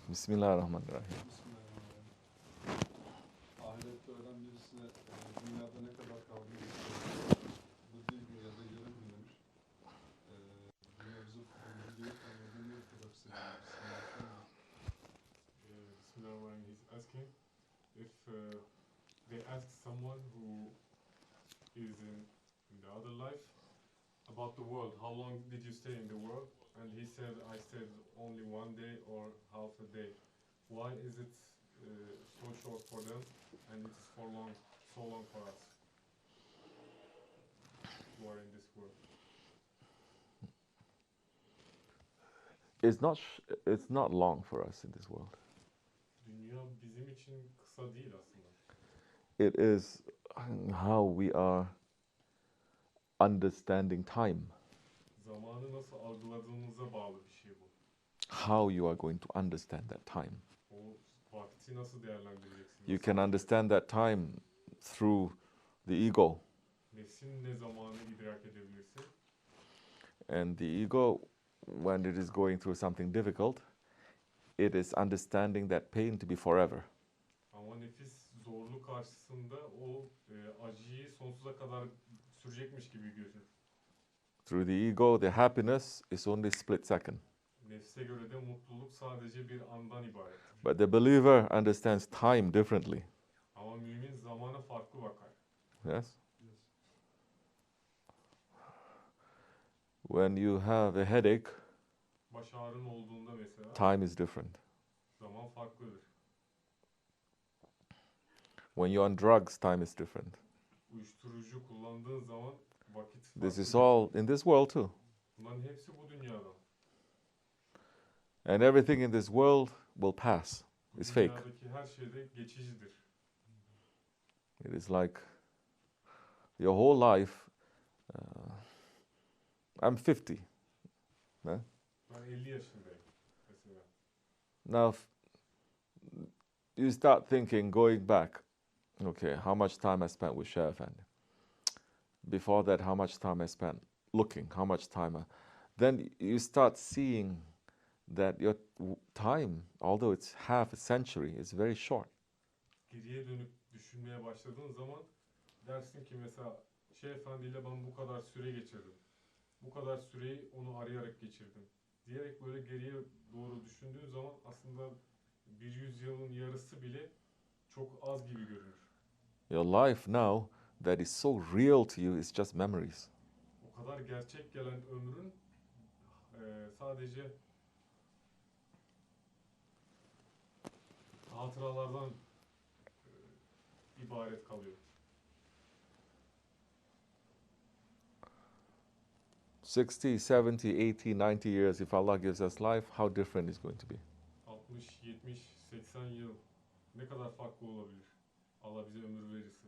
Bismillahirrahmanirrahim. Bismillahirrahmanirrahim. Ahirette ölen birisine dünyada ne kadar kaldığını bu değil ya da yarım gün demiş. Dünya bize bilgiyi tanıdığını ne kadar seviyoruz. Bismillahirrahmanirrahim. He's asking if they ask someone who is in the other life about the world. How long did you stay in the world? And he said, I stayed only 1 day or half a day. Why is it so short for them and it is so long for us who are in this world? It's not long for us in this world. Dünya bizim için kısa değil aslında. It is how we are understanding time. Zamanı nasıl algıladığımıza bağlı bir şey bu. How you are going to understand that time. O vakti nasıl değerlendireceksin? You can understand that time through the ego. Nefsin ne zamanı idrak edebilirsin? And the ego, when it is going through something difficult, it is understanding that pain to be forever. Ama nefis zorlu karşısında o acıyı sonsuza kadar sürecekmiş gibi görür. Through the ego, the happiness is only split second. Nefse göre de mutluluk sadece bir andan ibaret. But the believer understands time differently. Ama mümin zamana farklı bakar. Yes? When you have a headache, Baş ağrın olduğunda mesela time is different. zaman farklıdır. When you're on drugs, time is different. Uyuşturucu kullandığın zaman vakit farklıdır. This is all in this world too. Bunların hepsi bu dünyada. And everything in this world will pass. It's fake. Dünyadaki her şey de geçicidir. It is like your whole life. I'm 50. Ben 50 yaşındayım mesela. Now, you start thinking, going back, okay, how much time I spent with Sheriff Andy. Before that, how much time I spent looking, how much time. Then you start seeing that your time, although it's half a century, is very short. Geriye dönüp düşünmeye başladığın zaman dersin ki mesela Efendi ile ben bu kadar süre geçirdim. Bu kadar süreyi onu arayarak geçirdim. Diyerek böyle geriye doğru düşündüğün zaman aslında bir yüzyılın yarısı bile çok az gibi görünür. Your life now that is so real to you is just memories. O kadar gerçek gelen ömrün sadece hatıralardan ibaret kalıyor. 60, 70, 80, 90 years, if Allah gives us life, how different it's going to be. 60, 70, 80 yıl ne kadar farklı olabilir? Allah bize ömür verirse.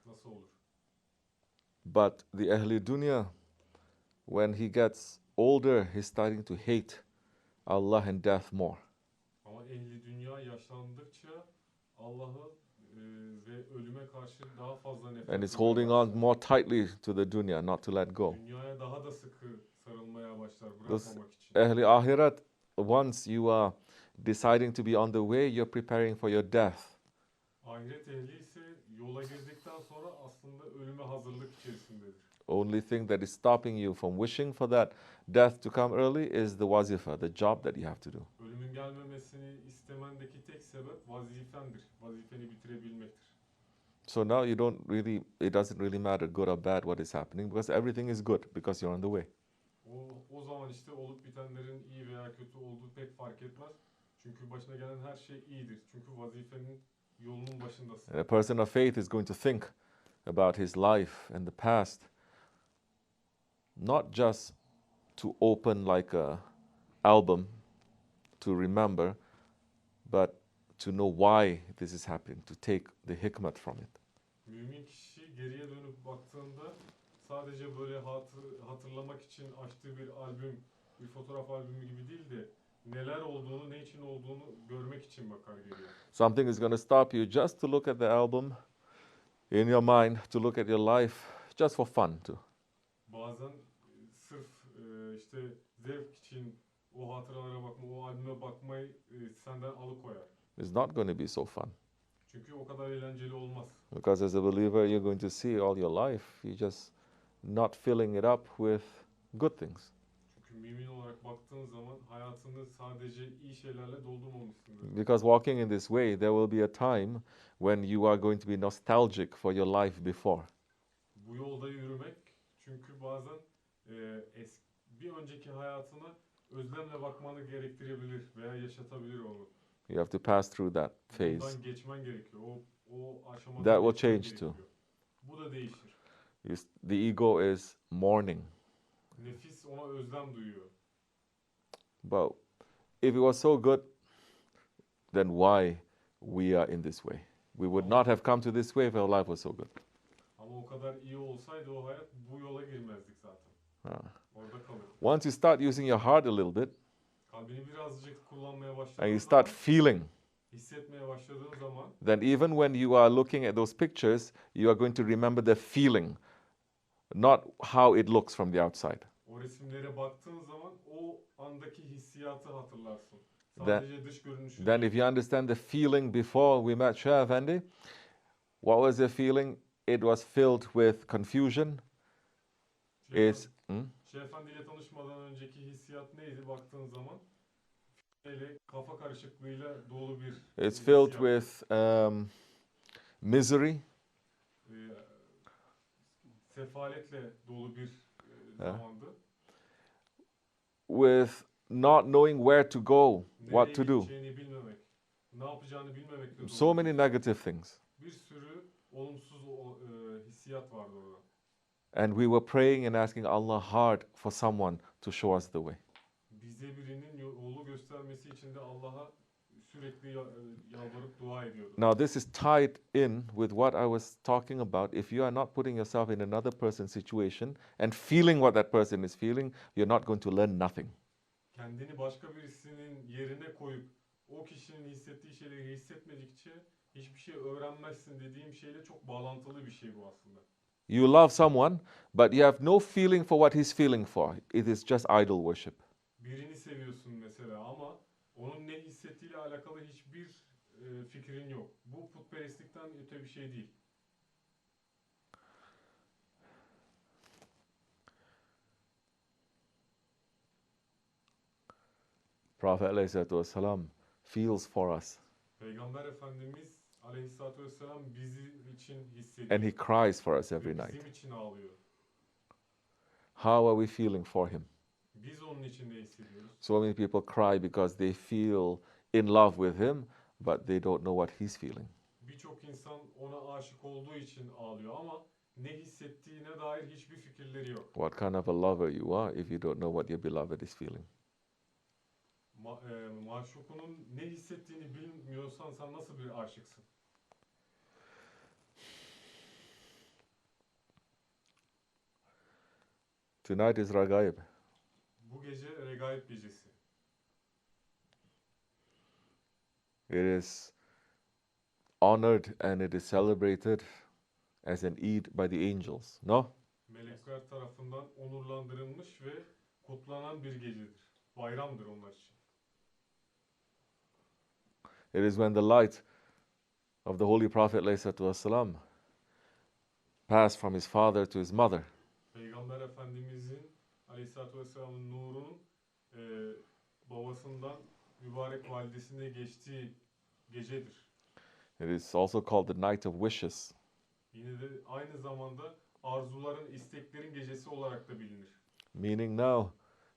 Nasıl olur? But the Ahli Dunya, when he gets older, he's starting to hate Allah and death more. Ama ehli dünya yaşlandıkça Allah'ı ve ölüme karşı daha fazla nefret And he's duymaya holding on başlar. more tightly to the dunya, not to let go. Dünyaya daha da sıkı sarılmaya başlar Those bırakmamak için. Ahli Ahirat, once you are deciding to be on the way, you're preparing for your death. Ahiret ehli ise yola girdikten sonra aslında ölüme hazırlık içerisindedir. Only thing that is stopping you from wishing for that death to come early is the wazifa, the job that you have to do. Ölümün gelmemesini istemendeki tek sebep vazifendir. Vazifeni bitirebilmektir. So now it doesn't really matter good or bad what is happening because everything is good because you're on the way. O zaman işte olup bitenlerin iyi veya kötü olduğu pek fark etmez. Çünkü başına gelen her şey iyidir. Çünkü vazifenin yolunun başındasın. And a person of faith is going to think about his life and the past, not just to open like a album to remember, but to know why this is happening, to take the hikmat from it. Mümin kişi geriye dönüp baktığında sadece böyle hatırlamak için açtığı bir albüm, bir fotoğraf albümü gibi değil de neler olduğunu, ne için olduğunu görmek için bakar geriye. Something is going to stop you just to look at the album in your mind, to look at your life, just for fun too. Bazen sırf işte zevk için o hatıralara bakma, o albüme ölüme bakmayı senden alıkoyar. It's not going to be so fun. Çünkü o kadar eğlenceli olmaz. Because as a believer, you're going to see all your life, you're just not filling it up with good things. Çünkü mümin olarak baktığın zaman hayatını sadece iyi şeylerle doldurmamışsındır. Because walking in this way, there will be a time when you are going to be nostalgic for your life before. Bu yolda yürümek çünkü bazen bir önceki hayatına özlemle bakmanı gerektirebilir veya yaşatabilir onu. You have to pass through that phase. Bundan geçmen gerekiyor. O aşamadan That will geçmen change gerekiyor. too. Bu da değişir. The ego is mourning. Nefis ona özlem duyuyor. But if it was so good, then why we are in this way? We would not have come to this way if our life was so good. Ama o kadar iyi olsaydı o hayat bu yola girmezdik zaten. Orada kalırdık. Once you start using your heart a little bit, Kalbini birazcık kullanmaya and başladığın you zaman, start feeling, hissetmeye başladığın zaman then even when you are looking at those pictures, you are going to remember the feeling, not how it looks from the outside. o resimlere baktığın zaman o andaki hissiyatı hatırlarsın. Then- Sadece dış görünüşü Then değil. if you understand the feeling before we met Shah Effendi, what was the feeling? It was filled with confusion. It's, Şeyh Efendi ile tanışmadan önceki hissiyat neydi baktığın zaman? Öyle kafa karışıklığıyla dolu bir it's filled hissiyat. with misery, Ee, Sefaletle dolu bir zamandı. with not knowing where to go, what Nereye to do. gideceğini bilmemek, ne yapacağını bilmemekle dolu. So many negative things. Bir sürü olumsuz hissiyat vardı orada. And we were praying and asking Allah hard for someone to show us the way. Bize birinin yolu göstermesi için de Allah'a sürekli yalvarıp dua ediyorduk. Now, this is tied in with what I was talking about. If you are not putting yourself in another person's situation and feeling what that person is feeling, you're not going to learn nothing. Kendini başka birisinin yerine koyup o kişinin hissettiği şeyleri hissetmedikçe hiçbir şey öğrenmezsin dediğim şeyle çok bağlantılı bir şey bu aslında. You love someone, but you have no feeling for what he's feeling for. It is just idol worship. Birini seviyorsun mesela ama onun ne hissettiğiyle alakalı hiçbir fikrin yok. Bu putperestlikten öte bir şey değil. Prophet ﷺ feels for us Peygamber Efendimiz Aleyhisselatü Vesselam bizim için hissediyor. and he cries for us Ve every night. bizim için ağlıyor. How are we feeling for him? Biz onun için ne hissediyoruz? So many people cry because they feel in love with him, but they don't know what he's feeling. Birçok insan ona aşık olduğu için ağlıyor ama ne hissettiğine dair hiçbir fikirleri yok. What kind of a lover you are if you don't know what your beloved is feeling. Maşukunun ne hissettiğini bilmiyorsan sen nasıl bir aşıksın? Tonight is Ragaib. Bu gece Regaib gecesi. It is honored and it is celebrated as an Eid by the angels. No? Melekler tarafından onurlandırılmış ve kutlanan bir gecedir. Bayramdır onlar için. It is when the light of the Holy Prophet ﷺ passed from his father to his mother. Peygamber Efendimizin Aleyhisselatü Vesselam'ın nurunun babasından mübarek validesine geçtiği gecedir. It is also called the Night of Wishes. Yine de aynı zamanda arzuların, isteklerin gecesi olarak da bilinir. Meaning now,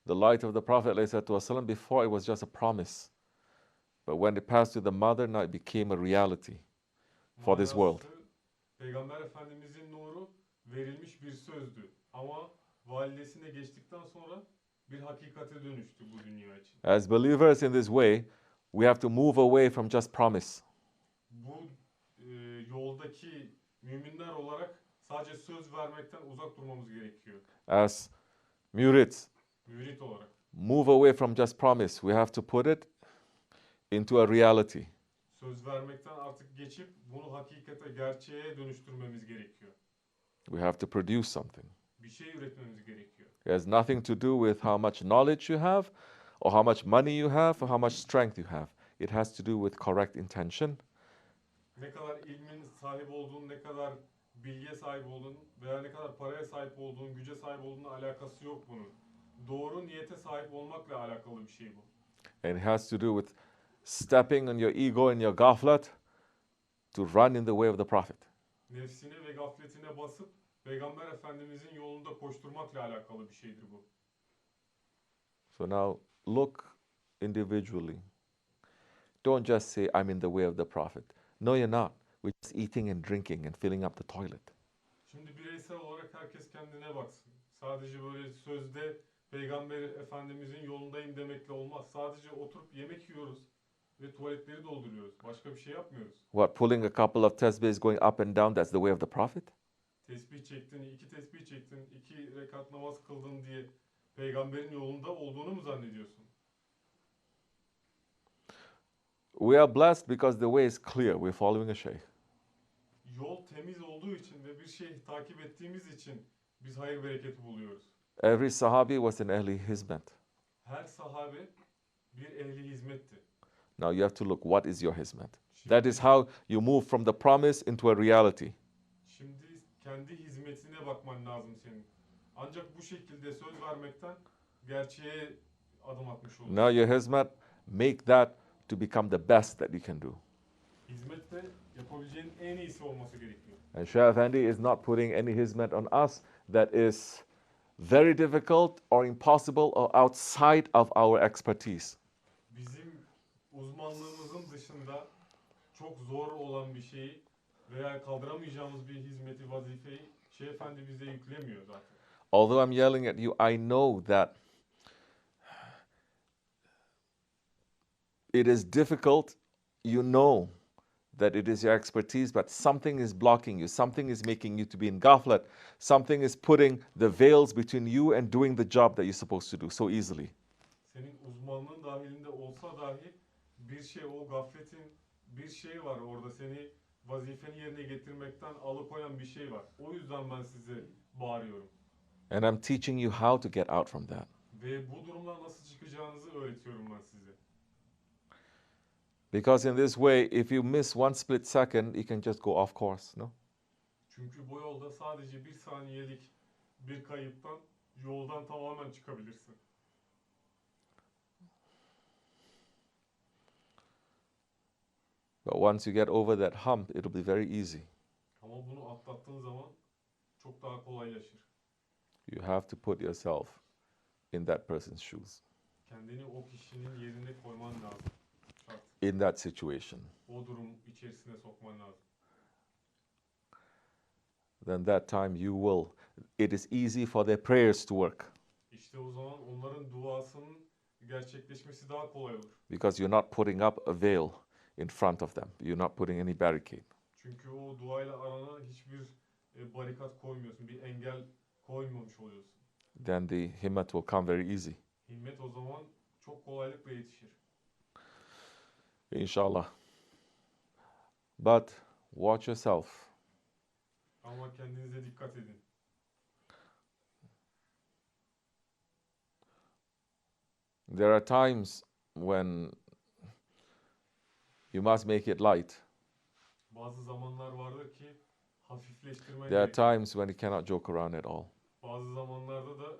the light of the Prophet ﷺ, before it was just a promise. But when it passed to the mother, now it became a reality for this world. Manası, Peygamber Efendimizin nuru verilmiş bir sözdü. Ama validesine geçtikten sonra bir hakikate dönüştü bu dünya için. As believers in this way, we have to move away from just promise. Bu yoldaki müminler olarak sadece söz vermekten uzak durmamız gerekiyor. As murids, Mürit olarak. move away from just promise. We have to put it into a reality. Söz vermekten artık geçip bunu hakikate, gerçeğe dönüştürmemiz gerekiyor. We have to produce something. Bir şey üretmemiz gerekiyor. It has nothing to do with how much knowledge you have or how much money you have, or how much strength you have. It has to do with correct intention. Ne kadar ilmin sahip olduğun, ne kadar bilgiye sahip olduğun veya ne kadar paraya sahip olduğun, güce sahip olduğunla alakası yok bunun. Doğru niyete sahip olmakla alakalı bir şey bu. And it has to do with stepping on your ego and your gaflet to run in the way of the Prophet. Nefsine ve gafletine basıp Peygamber Efendimizin yolunda koşturmakla alakalı bir şeydir bu. So now look individually. Don't just say, I'm in the way of the Prophet. No, you're not. We're just eating and drinking and filling up the toilet. Şimdi bireysel olarak herkes kendine baksın. Sadece böyle sözde Peygamber Efendimizin yolundayım demekle olmaz. Sadece oturup yemek yiyoruz ve tuvaletleri dolduruyoruz. Başka bir şey yapmıyoruz. What, pulling a couple of tesbihs going up and down, that's the way of the Prophet? Tesbih çektin, 2 tesbih çektin, 2 rekat namaz kıldın diye Peygamberin yolunda olduğunu mu zannediyorsun? We are blessed because the way is clear. We're following a sheikh. Yol temiz olduğu için ve bir şey takip ettiğimiz için biz hayır bereketi buluyoruz. Every sahabi was an ehli hizmet. Her sahabe bir ehli hizmetti. Now you have to look, what is your hizmet? That is how you move from the promise into a reality. Şimdi kendi hizmetine bakman lazım senin. Ancak bu şekilde söz vermekten gerçeğe adım atmış olursun. Now your hizmet, make that to become the best that you can do. Hizmette yapabileceğin en iyisi olması gerekiyor. And Shaykh Effendi is not putting any hizmet on us that is very difficult or impossible or outside of our expertise. Bizim uzmanlığımızın dışında çok zor olan bir şeyi veya kaldıramayacağımız bir hizmeti, vazifeyi Şeyh Efendi bize yüklemiyor zaten. Although I'm yelling at you, I know that it is difficult. You know that it is your expertise, but something is blocking you. Something is making you to be in ghaflat. Something is putting the veils between you and doing the job that you're supposed to do so easily. Senin uzmanlığın dahilinde olsa dahi bir şey, o gafletin bir şey var orada, seni vazifeni yerine getirmekten alıkoyan bir şey var. O yüzden ben size bağırıyorum. And I'm teaching you how to get out from that. Ve bu durumdan nasıl çıkacağınızı öğretiyorum ben size. Because in this way, if you miss one split second, you can just go off course, no? Çünkü bu yolda sadece bir saniyelik bir kayıptan yoldan tamamen çıkabilirsin. But once you get over that hump, it'll be very easy. Ama bunu atlattığın zaman çok daha kolaylaşır. You have to put yourself in that person's shoes, Kendini o kişinin yerine koyman lazım. Şart. in that situation. O durum içerisine sokman lazım. Then that time you will, it is easy for their prayers to work İşte o zaman onların duasının gerçekleşmesi daha kolay olur. because you're not putting up a veil in front of them. You're not putting any barricade. Çünkü o duayla arana hiçbir barikat koymuyorsun, bir engel koymamış oluyorsun. Then the himmat will come very easy. Himmet o zaman çok kolaylıkla yetişir. Inshallah. But watch yourself. Ama kendinize dikkat edin. There are times when you must make it light. Bazı zamanlar vardır ki hafifleştirmen There are gerekir. times when you cannot joke around at all. Bazı zamanlarda da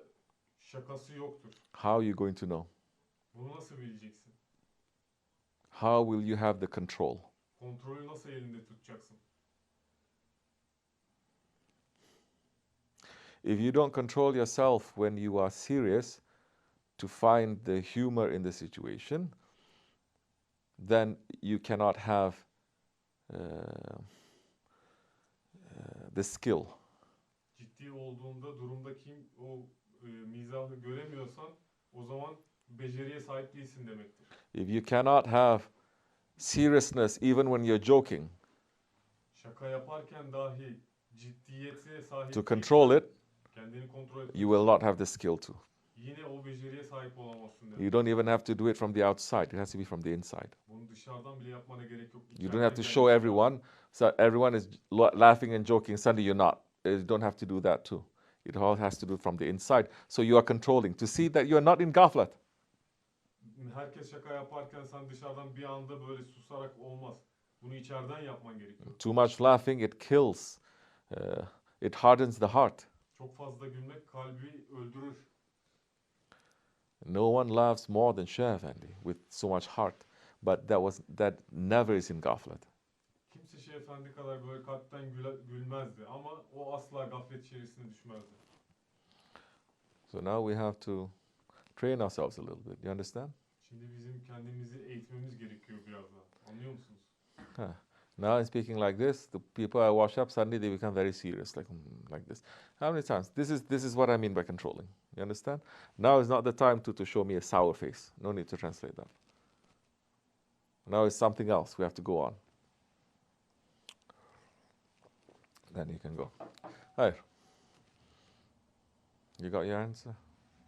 şakası yoktur. How are you going to know? Bunu nasıl bileceksin? How will you have the control? Kontrolü nasıl elinde tutacaksın? If you don't control yourself when you are serious to find the humor in the situation, then you cannot have the skill. Ciddi olduğunda durumdaki o mizahı göremiyorsan o zaman beceriye sahip değilsin demektir. If you cannot have seriousness even when you're joking Şaka yaparken dahi ciddiyete sahip to control it, kendini kontrol et. you will not have the skill to. Yine o beceriye sahip olamazsın demek. You don't even have to do it from the outside. It has to be from the inside. Bunu dışarıdan bile yapmana gerek yok. You don't have to show everyone. So everyone is laughing and joking. Suddenly you're not. You don't have to do that too. It all has to do from the inside. So you are controlling to see that you are not in ghaflat. Şimdi herkes şaka yaparken sen dışarıdan bir anda böyle susarak olmaz. Bunu içeriden yapman gerekiyor. Too much laughing, it kills. It hardens the heart. Çok fazla gülmek kalbi öldürür. No one laughs more than Shah Effendi with so much heart. But that never is in gaflet. Kimse Şeyh Efendi kadar böyle kalpten gülmezdi ama o asla gaflet içerisine düşmezdi. So now we have to train ourselves a little bit. You understand? Şimdi bizim kendimizi eğitmemiz gerekiyor biraz daha. Anlıyor musunuz? Huh. Now I'm speaking like this. The people I wash up suddenly they become very serious, like this. How many times? This is what I mean by controlling. You understand? Now is not the time to show me a sour face. No need to translate that. Now it's something else. We have to go on. Then you can go. Hayır. You got your answer?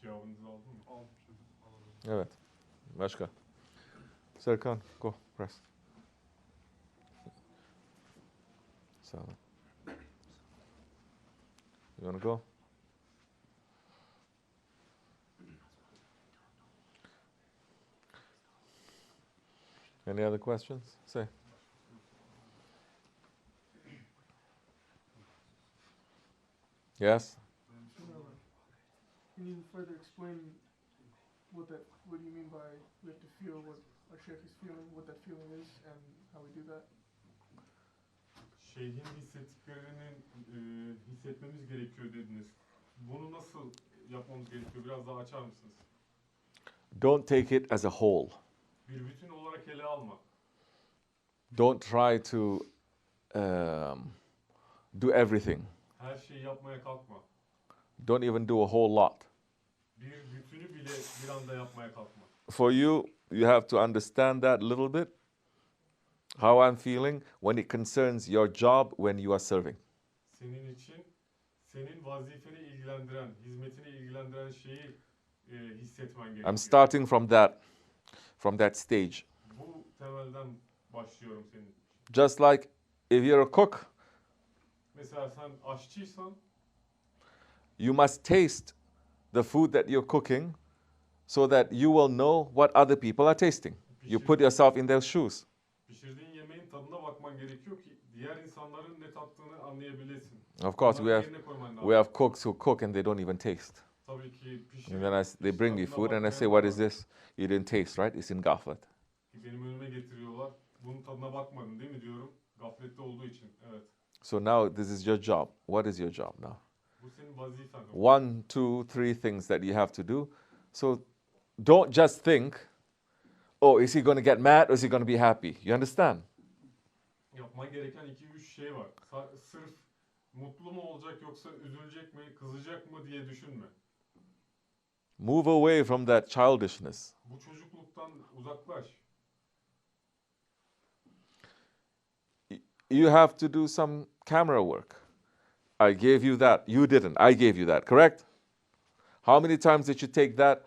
Cevabınızı aldın mı? Aldım şimdi. Alalım. Evet. Başka. Serkan, go. Press. So. You want to go? Any other questions? Say. Yes? Can you further explain what do you mean by we have to feel what our sheikh is feeling, what that feeling is, and how we do that? Şeyhin hissettiklerini hissetmemiz gerekiyor dediniz. Bunu nasıl yapmamız gerekiyor? Biraz daha açar mısınız? Don't take it as a whole. Bir bütün olarak ele alma. Don't try to do everything. Her şeyi yapmaya kalkma. Don't even do a whole lot. Bir bütünü bile bir anda yapmaya kalkma. For you, you have to understand that a little bit. How I'm feeling when it concerns your job when you are serving. Senin için senin vazifeni ilgilendiren, hizmetini ilgilendiren şeyi hissetmen gerekiyor. I'm starting from that stage. Bu temelden başlıyorum senin. Just like if you're a cook, Mesela sen aşçıysan you must taste the food that you're cooking so that you will know what other people are tasting. You put yourself in their shoes. pişirdiğin yemeğin tadına bakman gerekiyor ki diğer insanların ne tattığını anlayabilesin. Of course, Onların yerine koyman lazım. we have cooks who cook and they don't even taste. Tabii ki And then they bring me food and I say, what is this? You didn't taste, right? It's in gaflet. Benim önüme getiriyorlar. Bunun tadına bakmadın değil mi diyorum. Gaflette olduğu için. Evet. So now this is your job. What is your job now? Bu senin vazifen. 1, 2, 3 things that you have to do. So don't just think, oh, is he going to get mad or is he going to be happy? You understand? Yapman gereken 2-3 şey var. Sırf mutlu mu olacak yoksa üzülecek mi, kızacak mı diye düşünme. Move away from that childishness. Bu çocukluktan uzaklaş. You have to do some camera work. I gave you that. You didn't. I gave you that, correct? How many times did you take that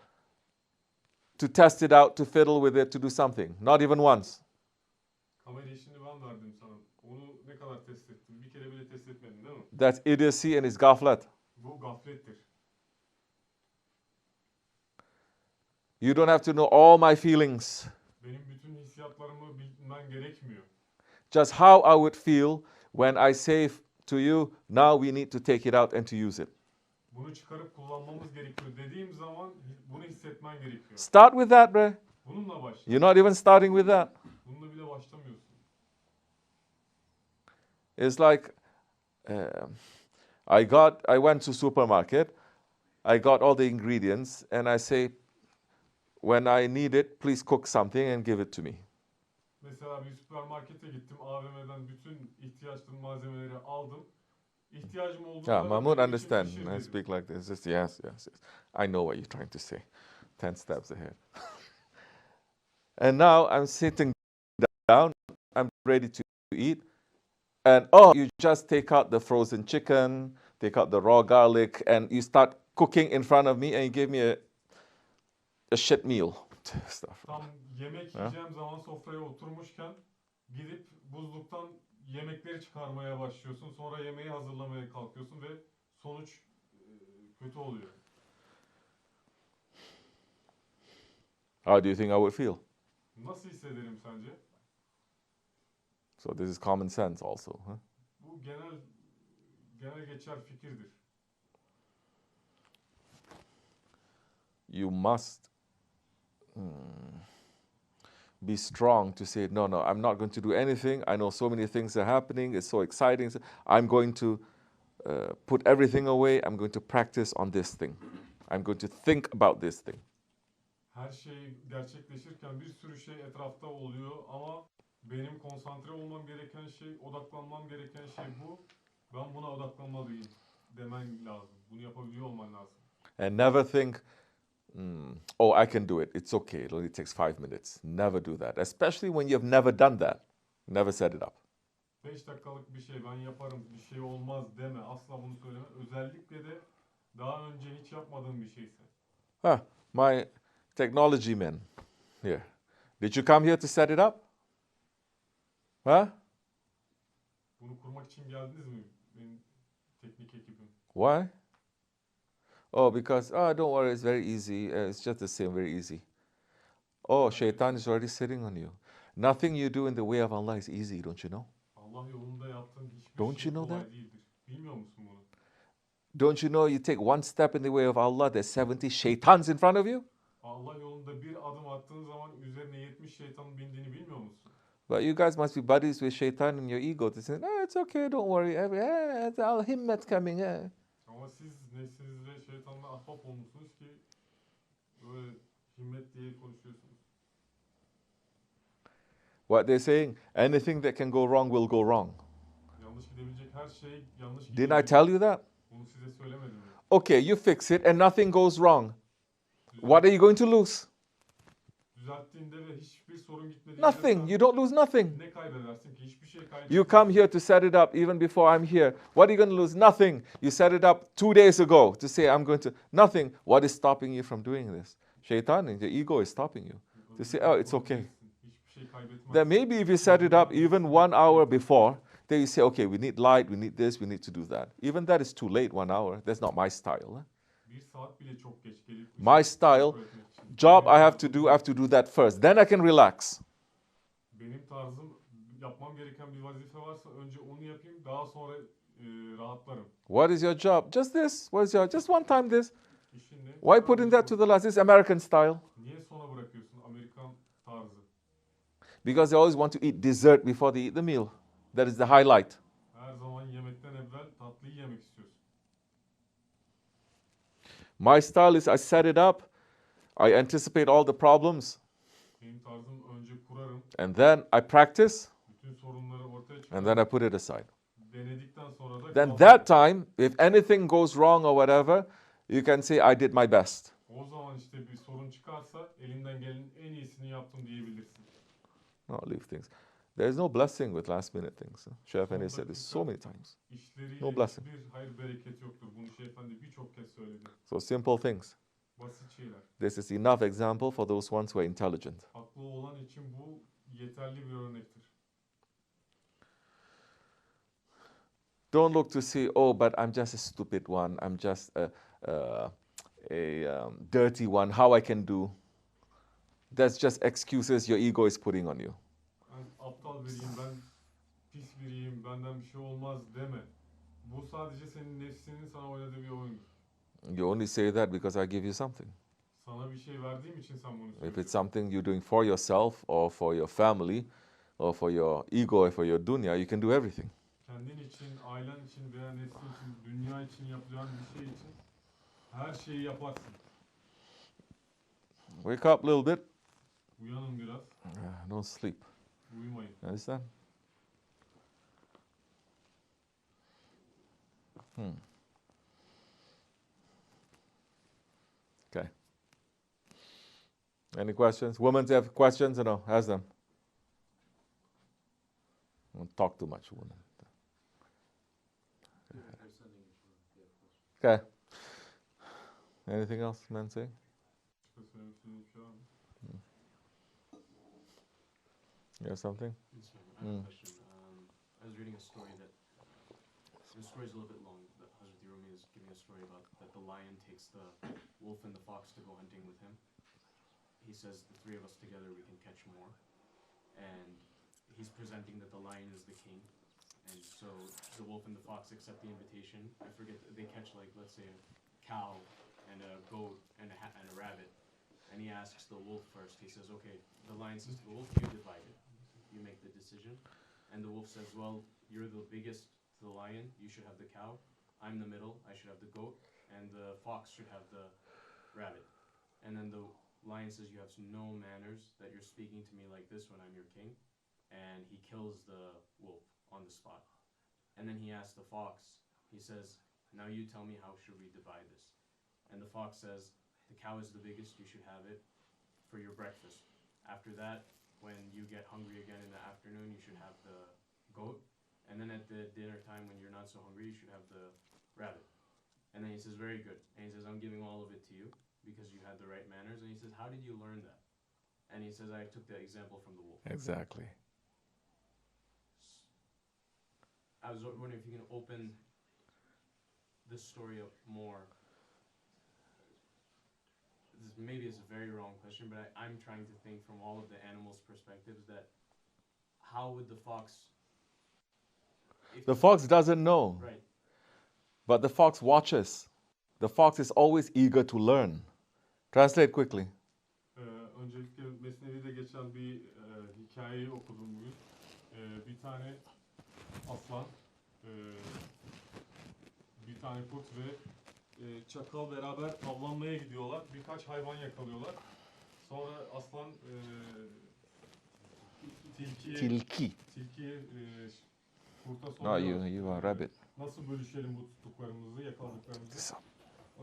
to test it out, to fiddle with it, to do something? Not even once. Kamera işini ben verdim sana. Onu ne kadar test ettin? Bir kere bile test etmedin değil mi? That's idiocy and it's gaflet. Bu gaflettir. You don't have to know all my feelings. Benim bütün hissiyatlarımı bilmen gerekmiyor. Just how I would feel when I say to you, now we need to take it out and to use it. Bunu çıkarıp kullanmamız gerekiyor dediğim zaman bunu hissetmen gerekiyor. Start with that, bro. Bununla başla. You're not even starting with that. Bununla bile başlamıyorsun. It's like I went to supermarket, I got all the ingredients, and I say, when I need it, please cook something and give it to me. Mesela bir süpermarkete gittim. AVM'den bütün ihtiyaçlı malzemeleri aldım. İhtiyacım olduğunda... Yeah, Mahmoud benim için understand. pişir I dedim. speak like this. Just yes. I know what you're trying to say. 10 steps ahead. And now I'm sitting down. I'm ready to eat. And you just take out the frozen chicken, take out the raw garlic, and you start cooking in front of me, and you give me a shit meal. Stuff. Tam yemek yiyeceğim zaman sofraya oturmuşken gidip buzluktan yemekleri çıkarmaya başlıyorsun. Sonra yemeği hazırlamaya kalkıyorsun ve sonuç kötü oluyor. How do you think I would feel? Nasıl hissederim sence? So this is common sense also. Huh? Bu genel geçer fikirdir. You must be strong to say, no, no, I'm not going to do anything. I know so many things are happening. It's so exciting. I'm going to put everything away. I'm going to practice on this thing. I'm going to think about this thing. Her şey gerçekleşirken bir sürü şey etrafta oluyor ama benim konsantre olmam gereken şey, odaklanmam gereken şey bu. Ben buna odaklanmalıyım demen lazım. Bunu yapabiliyor olman lazım. And never think, oh, I can do it. It's okay. It only takes 5 minutes. Never do that. Especially when you have never done that. Never set it up. 5 dakikalık bir şey ben yaparım, bir şey olmaz deme. Asla bunu söyleme. Özellikle de daha önce hiç yapmadığın bir şeyse. My technology men here. Did you come here to set it up? Bunu kurmak için geldiniz mi? Benim teknik ekibim. Why? Oh, because, don't worry, it's very easy. It's just the same, very easy. Oh, Shaitan is already sitting on you. Nothing you do in the way of Allah is easy, don't you know? Allah yolunda yaptığın hiçbir Don't şey you know kolay that? değildir. Bilmiyor musun bunu? Don't you know you take one step in the way of Allah, there's 70 shaitans in front of you? Allah yolunda bir adım attığın zaman üzerine 70 şeytanın bindiğini bilmiyor musun? But you guys must be buddies with shaitan in your ego to say, no, it's okay, don't worry. Himmet's coming. Ama siz nefsinizle şeytanla ahbap olmuşsunuz ki böyle himmet diye konuşuyorsunuz. What they're saying, anything that can go wrong will go wrong. Yanlış gidebilecek her şey yanlış Didn't gidebilir. I tell you that? Bunu size söylemedim mi? Okay, you fix it and nothing goes wrong. What are you going to lose? Düzelttiğinde ve hiçbir sorun gitmediğinde Nothing. You don't lose nothing. ne kaybedersin ki? Hiçbir şey kaybedersin. You come here to set it up even before I'm here. What are you going to lose? Nothing. You set it up 2 days ago to say I'm going to. Nothing. What is stopping you from doing this? Shaitan, the ego is stopping you. To say, oh, it's okay. Hiçbir şey kaybetmezsin. Then maybe if you set it up even 1 hour before, then you say, okay, we need light, we need this, we need to do that. Even that is too late, 1 hour. That's not my style. Bir saat bile çok geç gelip My style, job I have to do that first. Then I can relax. Benim tarzım yapmam gereken bir vazife varsa önce onu yapayım, daha sonra rahatlarım. What is your job? Just this. What is your just one time this? İşin ne? Why putting that to the last? It's American style. Niye sona bırakıyorsun Amerikan tarzı? Because they always want to eat dessert before they eat the meal. That is the highlight. Her zaman yemekten evvel tatlıyı yemek istiyorsun. My style is I set it up, I anticipate all the problems, Benim tarzım önce kurarım, and then I practice, bütün sorunları ortaya and çıkarırım. then I put it aside. Denedikten sonra da Then kalmam. that time, if anything goes wrong or whatever, you can say I did my best. O zaman işte bir sorun çıkarsa elinden gelenin en iyisini yaptım diyebilirsin. Not leave things. There is no blessing with last minute things. Chef Efendi said this so many times. İşleriyle No blessing. hiçbir hayır bereket yoktur. Bunu Şeyh Efendi birçok kez söyledi. So simple things. Basit şeyler. This is enough example for those ones who are intelligent. Haklı olan için bu yeterli bir örnektir. Don't look to see, oh, but I'm just a stupid one. I'm just a dirty one. How I can do? That's just excuses your ego is putting on you. Ben aptal biriyim, ben pis biriyim, benden bir şey olmaz deme. Bu sadece senin nefsinin sana oynadığı bir oyundur. You only say that because I give you something. Sana bir şey verdiğim için sen bunu If söylüyorsun. it's something you're doing for yourself or for your family or for your ego or for your dunya, you can do everything. Kendin için, ailen için veya nefsin için, dünya için yapacağın bir şey için her şeyi yaparsın. Wake up a little bit. Uyanın biraz, Don't sleep. uyumayın. Understand? Okay. Any questions? Women have questions? Or no? Ask them. Don't talk too much, women. Okay. Anything else, men say? Başka söylemek istediğin bir şey var mı? You have something? Yes, sir. I have a question. I was reading a story that the story is a little bit long, but Hazrat Rumi is giving a story about that the lion takes the wolf and the fox to go hunting with him. he says the three of us together we can catch more, and he's presenting that the lion is the king, and so the wolf and the fox accept the invitation. I forget, they catch like, let's say, a cow and a goat and a rabbit, and he asks the wolf first. He says, okay, the lion says to the wolf, you divide it, you make the decision, and the wolf says, well, you're the biggest to the lion, you should have the cow. I'm the middle, I should have the goat, and the fox should have the rabbit. And then the lion says, you have no manners that you're speaking to me like this when I'm your king. And he kills the wolf on the spot. And then he asks the fox, he says, now you tell me, how should we divide this? And the fox says, the cow is the biggest, you should have it for your breakfast. After that, when you get hungry again in the afternoon, you should have the goat. And then at the dinner time, when you're not so hungry, you should have the rabbit. And then he says, very good. And he says, I'm giving all of it to you because you had the right manners. And he says, how did you learn that? And he says, I took the example from the wolf. Exactly. I was wondering if you can open this story up more. This maybe is a very wrong question, but I'm trying to think from all of the animals' perspectives that how would the fox... The fox doesn't know. Right. But the fox watches. The fox is always eager to learn. Translate quickly. Öncelikle Mesnevi'de geçen bir hikayeyi okudum bugün. Bir tane aslan, bir tane kurt ve çakal beraber avlanmaya gidiyorlar. Birkaç hayvan yakalıyorlar. Sonra aslan tilkiye kurta No, soruyor. you are rabbit. Nasıl bölüşelim bu tuttuklarımızı, yakaladıklarımızı?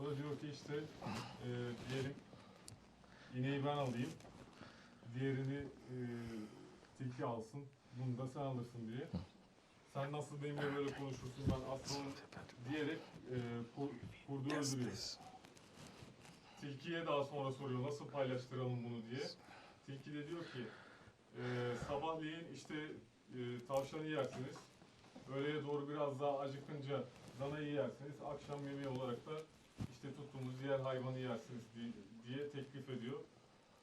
O da diyor ki işte diyelim ineği ben alayım, diğerini tilki alsın, bunu da sen alırsın diye. Sen nasıl benimle böyle konuşursun, ben aslanım diyerek kurdu öldürüyor. Tilkiye daha sonra soruyor nasıl paylaştıralım bunu diye. Tilki de diyor ki sabahleyin işte tavşanı yersiniz, öğleye doğru biraz daha acıkınca danayı yersiniz, akşam yemeği olarak da işte tuttuğumuz diğer hayvanı yersiniz diye teklif ediyor.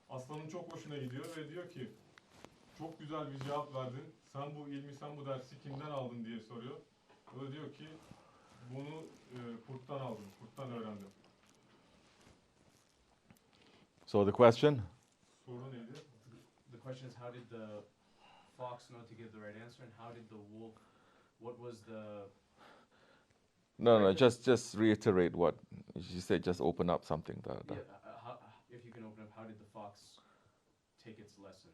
Aslanın çok hoşuna gidiyor ve diyor ki çok güzel bir cevap verdin. Sen bu ilmi, sen bu dersi kimden aldın diye soruyor. O da diyor ki bunu kurttan aldım, kurttan öğrendim. So the question? Soru neydi? The question is, how did the fox know to give the right answer, and how did the wolf, what was the... No, just reiterate what you said. Just open up something. Yeah, if you can open up, how did the fox take its lesson?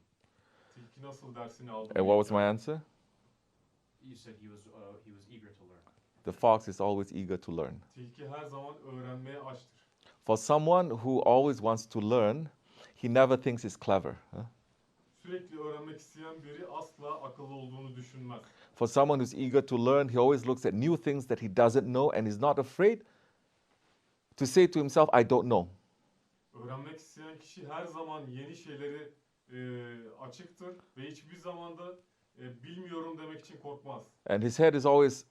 Tilki nasıl dersini aldı? And what was my answer? You said he was eager to learn. The fox is always eager to learn. Tilki her zaman öğrenmeye açtır. For someone who always wants to learn, he never thinks he's clever. Huh? Sürekli öğrenmek isteyen biri asla akıllı olduğunu düşünmez. For someone who's eager to learn, he always looks at new things that he doesn't know and is not afraid to say to himself, I don't know. Öğrenmek isteyen kişi her zaman yeni şeyleri açıktır ve hiçbir zaman da bilmiyorum demek için korkmaz. And his head is always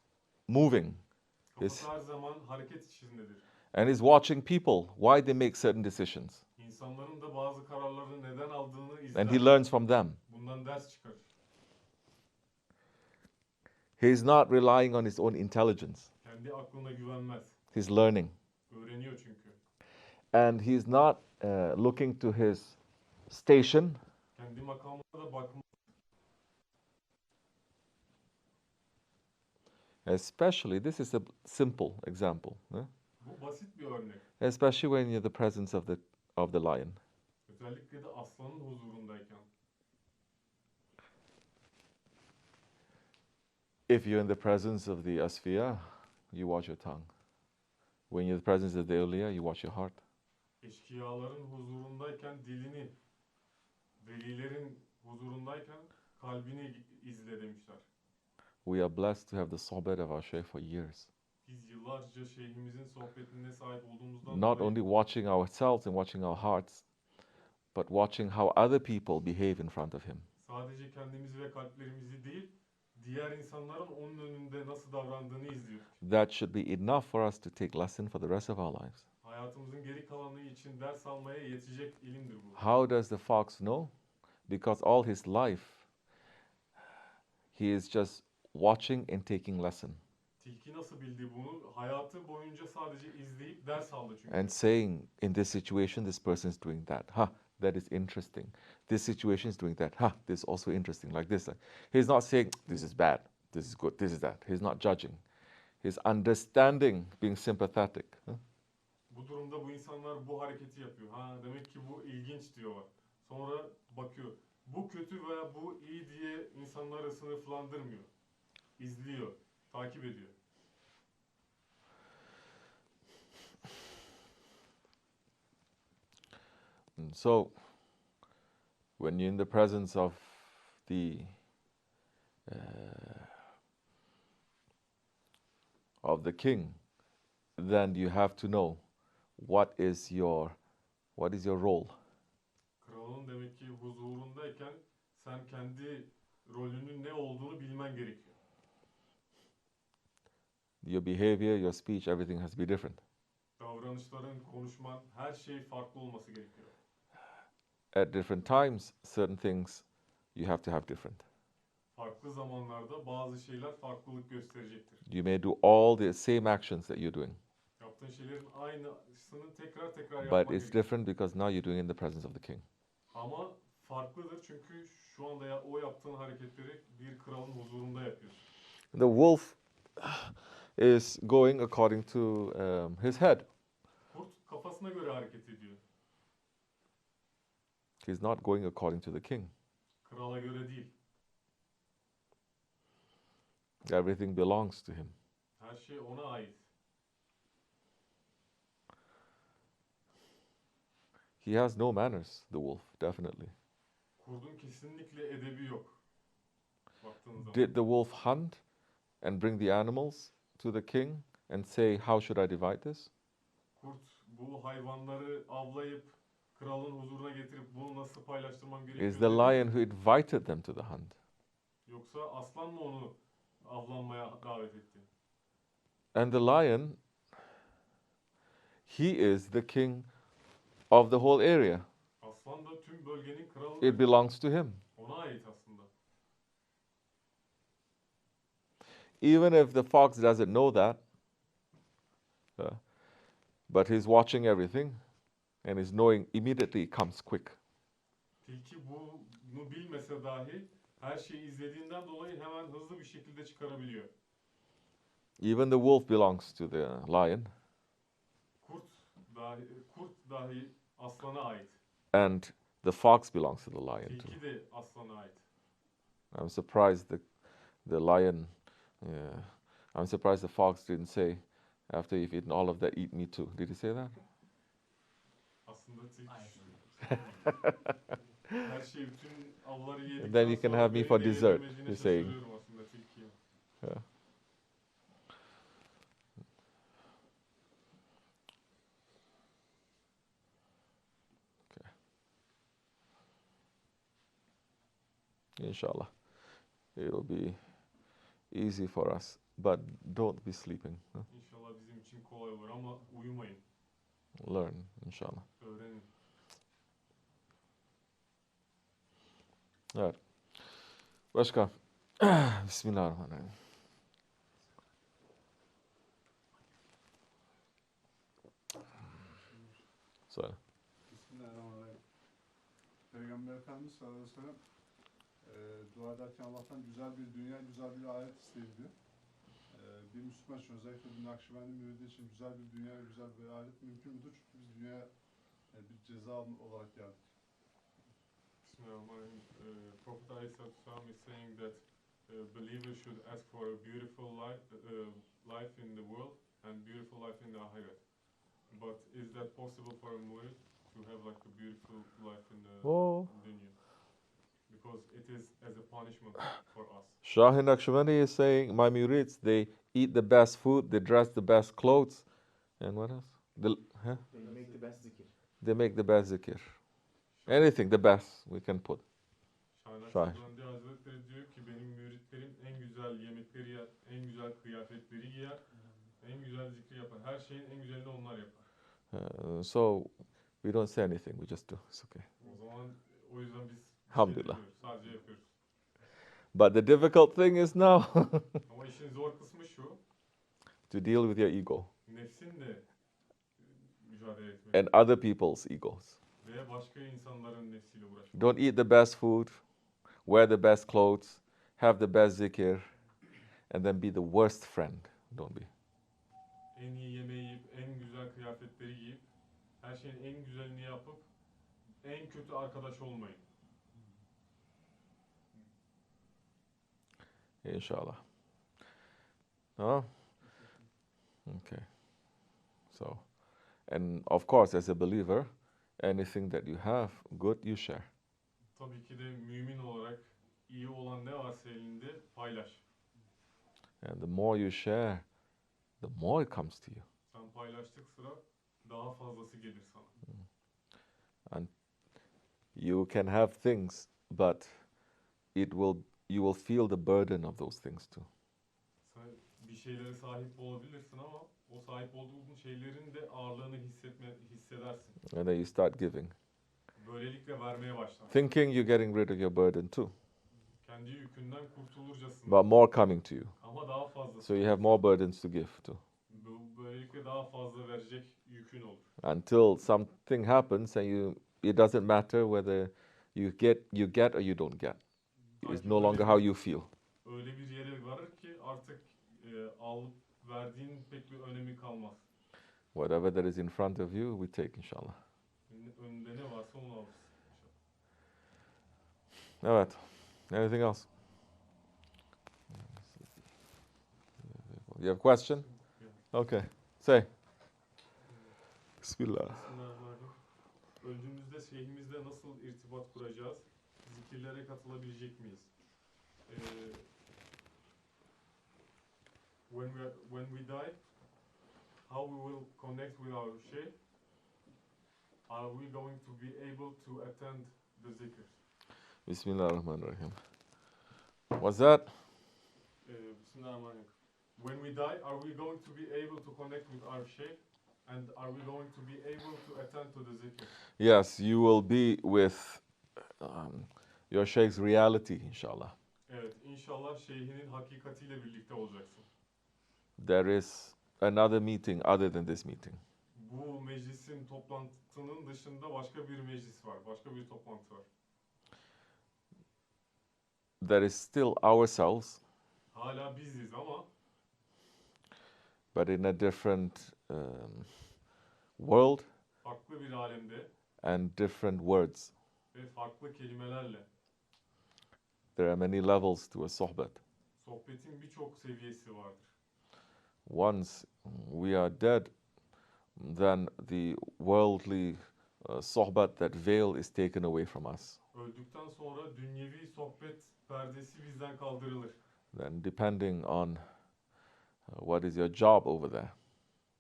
moving. Kafası her zaman hareket içindedir. And he's watching people, why they make certain decisions. İnsanların da bazı kararları neden aldığını izler. And he learns from them. Bundan ders çıkarır. He's not relying on his own intelligence. Kendi aklına güvenmez. He's learning. Öğreniyor çünkü. And he's not looking to his station. Kendi makamına da bakmaz. Especially, this is a simple example. Bu basit bir örnek. Especially when you're in the presence of the lion. Özellikle de aslanın huzurundayken. If you're in the presence of the asfiya, you watch your tongue. When you're in the presence of the awliya, you watch your heart. Eşkıyaların huzurundayken dilini, velilerin huzurundayken kalbini izle demişler. We are blessed to have the sohbet of our Shaykh for years. Biz yıllarca şeyhimizin sohbetine sahip olduğumuzdan Not dolayı only watching ourselves and watching our hearts, but watching how other people behave in front of him. sadece kendimizi ve kalplerimizi değil, diğer insanların onun önünde nasıl davrandığını izliyoruz. That should be enough for us to take lesson for the rest of our lives. hayatımızın geri kalanı için ders almaya yetecek ilimdir bu. How does the fox know? Because all his life he is just watching and taking lesson Tilki nasıl bildi bunu? Hayatı boyunca sadece izleyip ders aldı çünkü. and saying, in this situation, this person is doing that. That is interesting. This situation is doing that. This is also interesting. Like this. He's not saying, this is bad, this is good, this is that. He's not judging. He's understanding, being sympathetic. Bu durumda bu insanlar bu hareketi yapıyor. Demek ki bu ilginç diyorlar. Sonra bakıyor. Bu kötü veya bu iyi diye insanları sınıflandırmıyor. İzliyor, takip ediyor. And so, when you're in the presence of the king, then you have to know what is your role. Kralın demek ki huzurundayken sen kendi rolünün ne olduğunu bilmen gerekiyor. Your behavior, your speech, everything has to be different. Davranışların, konuşman, her şey farklı olması gerekiyor. At different times, certain things you have to have different. Farklı zamanlarda bazı şeyler farklılık gösterecektir. You may do all the same actions that you're doing, Yaptığın şeylerin aynısını tekrar yapman but it's gerekiyor. different because now you're doing it in the presence of the king. Ama farklıdır çünkü şu anda o yaptığın hareketleri bir kralın huzurunda yapıyorsun. The wolf is going according to his head. Kurt kafasına göre hareket ediyor. He's not going according to the king. Krala göre değil. Everything belongs to him. Her şey ona ait. He has no manners, the wolf, definitely. Kurdun kesinlikle edebi yok. Baktığın zaman. Did the wolf hunt and bring the animals to the king and say, how should I divide this? Kurt bu hayvanları avlayıp kralın huzuruna getirip bunu nasıl paylaştırmam gerekiyor? Is the lion who invited them to the hunt? Yoksa aslan mı onu avlanmaya davet etti? And the lion, he is the king of the whole area. Aslan da tüm bölgenin kralı. It belongs to him. Ona ait aslında. Even if the fox doesn't know that, but he's watching everything and is knowing immediately, it comes quick. Tilki bunu bilmese dahi her şeyi izlediğinden dolayı hemen hızlı bir şekilde çıkarabiliyor. Even the wolf belongs to the lion, Kurt dahi aslana ait. and the fox belongs to the lion too. Tilki de aslana ait. I'm surprised the lion, I'm surprised the fox didn't say, after you've eaten all of that, eat me too. Did he say that? Aslında tilki her şey, bütün avları yedikten Then you can sonra have me beni for de dessert, yedirmediğine you're saying. şaşırıyorum aslında tilkiye. Yeah. Okay. Inshallah, it will be easy for us, but don't be sleeping. İnşallah bizim için kolay olur ama uyumayın. Learn, inshallah. Öğrenin. Evet. Başka. Bismillahirrahmanirrahim. Söyle. Bismillahirrahmanirrahim. Peygamber Efendimiz sallallahu aleyhi ve sellem dua ederken Allah'tan güzel bir dünya, güzel bir ahiret isteyin diyor. Bir Müslüman için, özellikle bir Nakşibendi müridi için güzel bir dünya ve güzel bir ahiret mümkün müdür? Çünkü biz dünyaya bir ceza olarak geldik. Bismillahirrahmanirrahim. Prophet Aleyhisselam is saying that believers should ask for a beautiful life in the world and beautiful life in the Ahiret. But is that possible for a murid to have like a beautiful life in the dunya? Because it is as a punishment for us. Shahin Naqshbandi is saying, my murids, they eat the best food, they dress the best clothes, and what else? They make the best zikr. They make the best zikr. Anything, the best we can put. Şahin Hazretleri diyor ki benim müritlerim en güzel yemekleri yer, en güzel kıyafetleri giyer, en güzel zikri yapar. Her şeyin en güzelini onlar yapar. So we don't say anything, we just do. It's okay. O zaman o yüzden biz bir şey Alhamdulillah. demiyoruz. Sadece yapıyoruz. But the difficult thing is now Ama işin zor kısmı şu. to deal with your ego Nefsinle mücadele etmek. and other people's egos. Ve başka insanların nefsiyle uğraşmak. Don't eat the best food, wear the best clothes, have the best zikr, and then be the worst friend. Don't be. En iyi yemeği yiyip, en güzel kıyafetleri giyip, her şeyin en güzelini yapıp, en kötü arkadaş olmayın. Inshallah. Huh? Okay. So, and of course, as a believer, anything that you have good, you share. Tabii ki de mümin olarak iyi olan ne varsa elinde paylaş. And the more you share, the more it comes to you. Sen paylaştık sıra daha fazlası gelir sana. And you can have things, but you will feel the burden of those things too. Sen bir şeylere sahip olabilirsin ama o sahip olduğun şeylerin de ağırlığını hissedersin. And then you start giving, Böylelikle vermeye başlarsın. thinking you're getting rid of your burden too, Kendi yükünden kurtulurcasın. but more coming to you. Ama daha fazlası. So you have more burdens to give too. Böylelikle daha fazla verecek yükün olur. Until something happens and it doesn't matter whether you get or you don't get. It's no longer how you feel. Öyle bir yere varır ki artık alıp verdiğin pek bir önemi kalmaz. Whatever that is in front of you, we take inshallah. Önünde ne varsa onu alırsın. Evet. Anything else? You have a question? Okay. Say. Bismillah. Bismillahirrahmanirrahim. Öldüğümüzde şeyhimizle nasıl irtibat kuracağız? Zikirlere katılabilecek miyiz? When we die, how we will connect with our sheikh? Are we going to be able to attend the zikr? Bismillahirrahmanirrahim. What's that? Bismillahirrahmanirrahim. When we die, are we going to be able to connect with our sheikh? And are we going to be able to attend to the zikr? Yes, you will be with your sheikh's reality, inshallah. Evet, inşallah şeyhinin hakikatiyle birlikte olacaksın. There is another meeting other than this meeting. Bu meclisin toplantının dışında başka bir meclis var, başka bir toplantı var. There is still ourselves, Hala biziz ama but in a different world farklı bir alemde and different words. ve farklı kelimelerle. There are many levels to a sohbet. Sohbetin birçok seviyesi vardır. Once we are dead, then the worldly sohbet, that veil, is taken away from us. Öldükten sonra dünyevi sohbet perdesi bizden kaldırılır. Then depending on what is your job over there,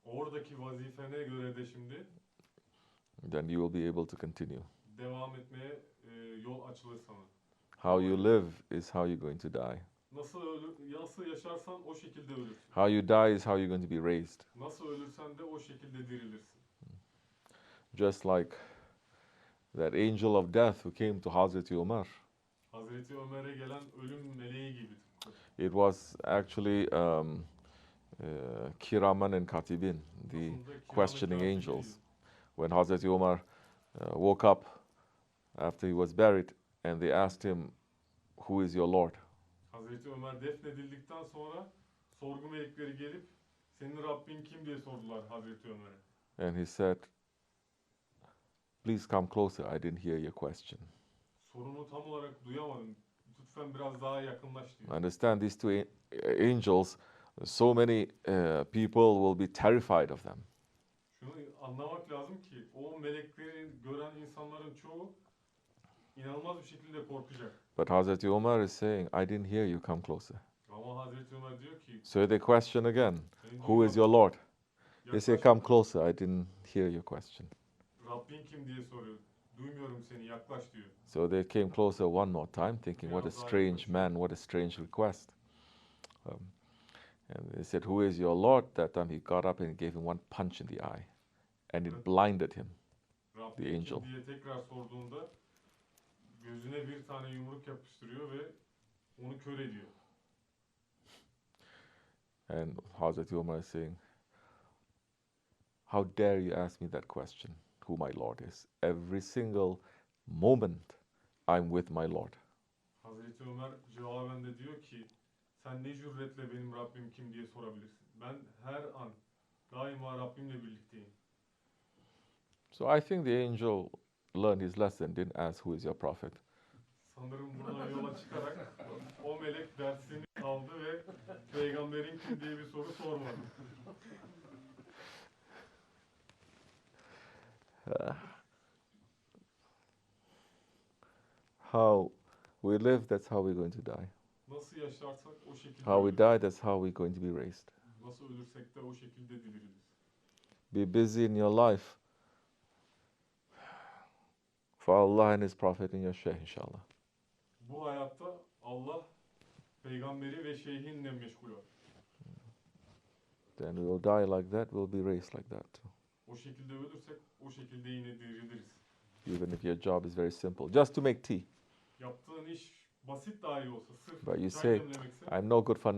Oradaki vazifene göre de şimdi then you will be able to continue. devam etmeye yol açılır sana. How you live is how you're going to die. Nasıl yaşarsan o şekilde ölürsün. How you die is how you're going to be raised. Nasıl ölürsen de o şekilde dirilirsin. Just like that angel of death who came to Hazreti Umar. Hazreti Ömer'e gelen ölüm meleği gibi. It was actually Kiraman and Katibin, the Aslında questioning kıyamet angels. saati When Hazreti Umar woke up after he was buried and they asked him, "Who is your Lord?" Hazreti Ömer defnedildikten sonra sorgu melekleri gelip senin Rabbin kim diye sordular Hazreti Ömer'e. And he said, "Please come closer, I didn't hear your question." Sorunu tam olarak duyamadım. Lütfen biraz daha yakınlaş diyor. Understand, these two angels, so many people will be terrified of them. Şunu anlamak lazım ki o melekleri gören insanların çoğu inanılmaz bir şekilde korkacak. But Hazreti Umar is saying, "I didn't hear you, come closer." Ama Hazreti Ömer diyor ki So they question again, "Seni "Who is your duymadım, Lord?" They say, yaklaş." "Come closer, I didn't hear your question." Rabbin kim diye soruyor. Duymuyorum seni, yaklaş diyor. So they came closer one more time, thinking, what a strange man, what a strange request. And they said, "Who is your Lord?" That time he got up and gave him one punch in the eye. and it blinded him. Rabbim The angel. kim diye tekrar sorduğunda gözüne bir tane yumruk yapıştırıyor ve onu kör ediyor. And Hazrat Umar is saying, how dare you ask me that question, who my Lord is? Every single moment I'm with my Lord. Hazreti Ömer cevaben de diyor ki sen ne cüretle benim Rabbim kim diye sorabilirsin. Ben her an daima Rabbimle birlikteyim. So I think the angel learned his lesson, didn't ask who is your prophet. Sanırım buradan yola çıkarak o melek dersini aldı ve peygamberin kim diye bir soru sormadı. How we live, that's how we're going to die. Nasıl yaşarsak o şekilde How we ölürüz. die, that's how we're going to be raised. Nasıl ölürsek de o şekilde diriliriz. Be busy in your life for Allah and His Prophet and your Shaykh, inshallah. Bu hayatta Allah, peygamberi ve şeyhinle meşgul ol. Then we will die like that, we'll be raised like that too. O şekilde ölürsek o şekilde yine diriliriz. Even if your job is very simple, just to make tea. Yaptığın iş basit dahi olsa, sırf But you çay say, demlemekse, I'm no good for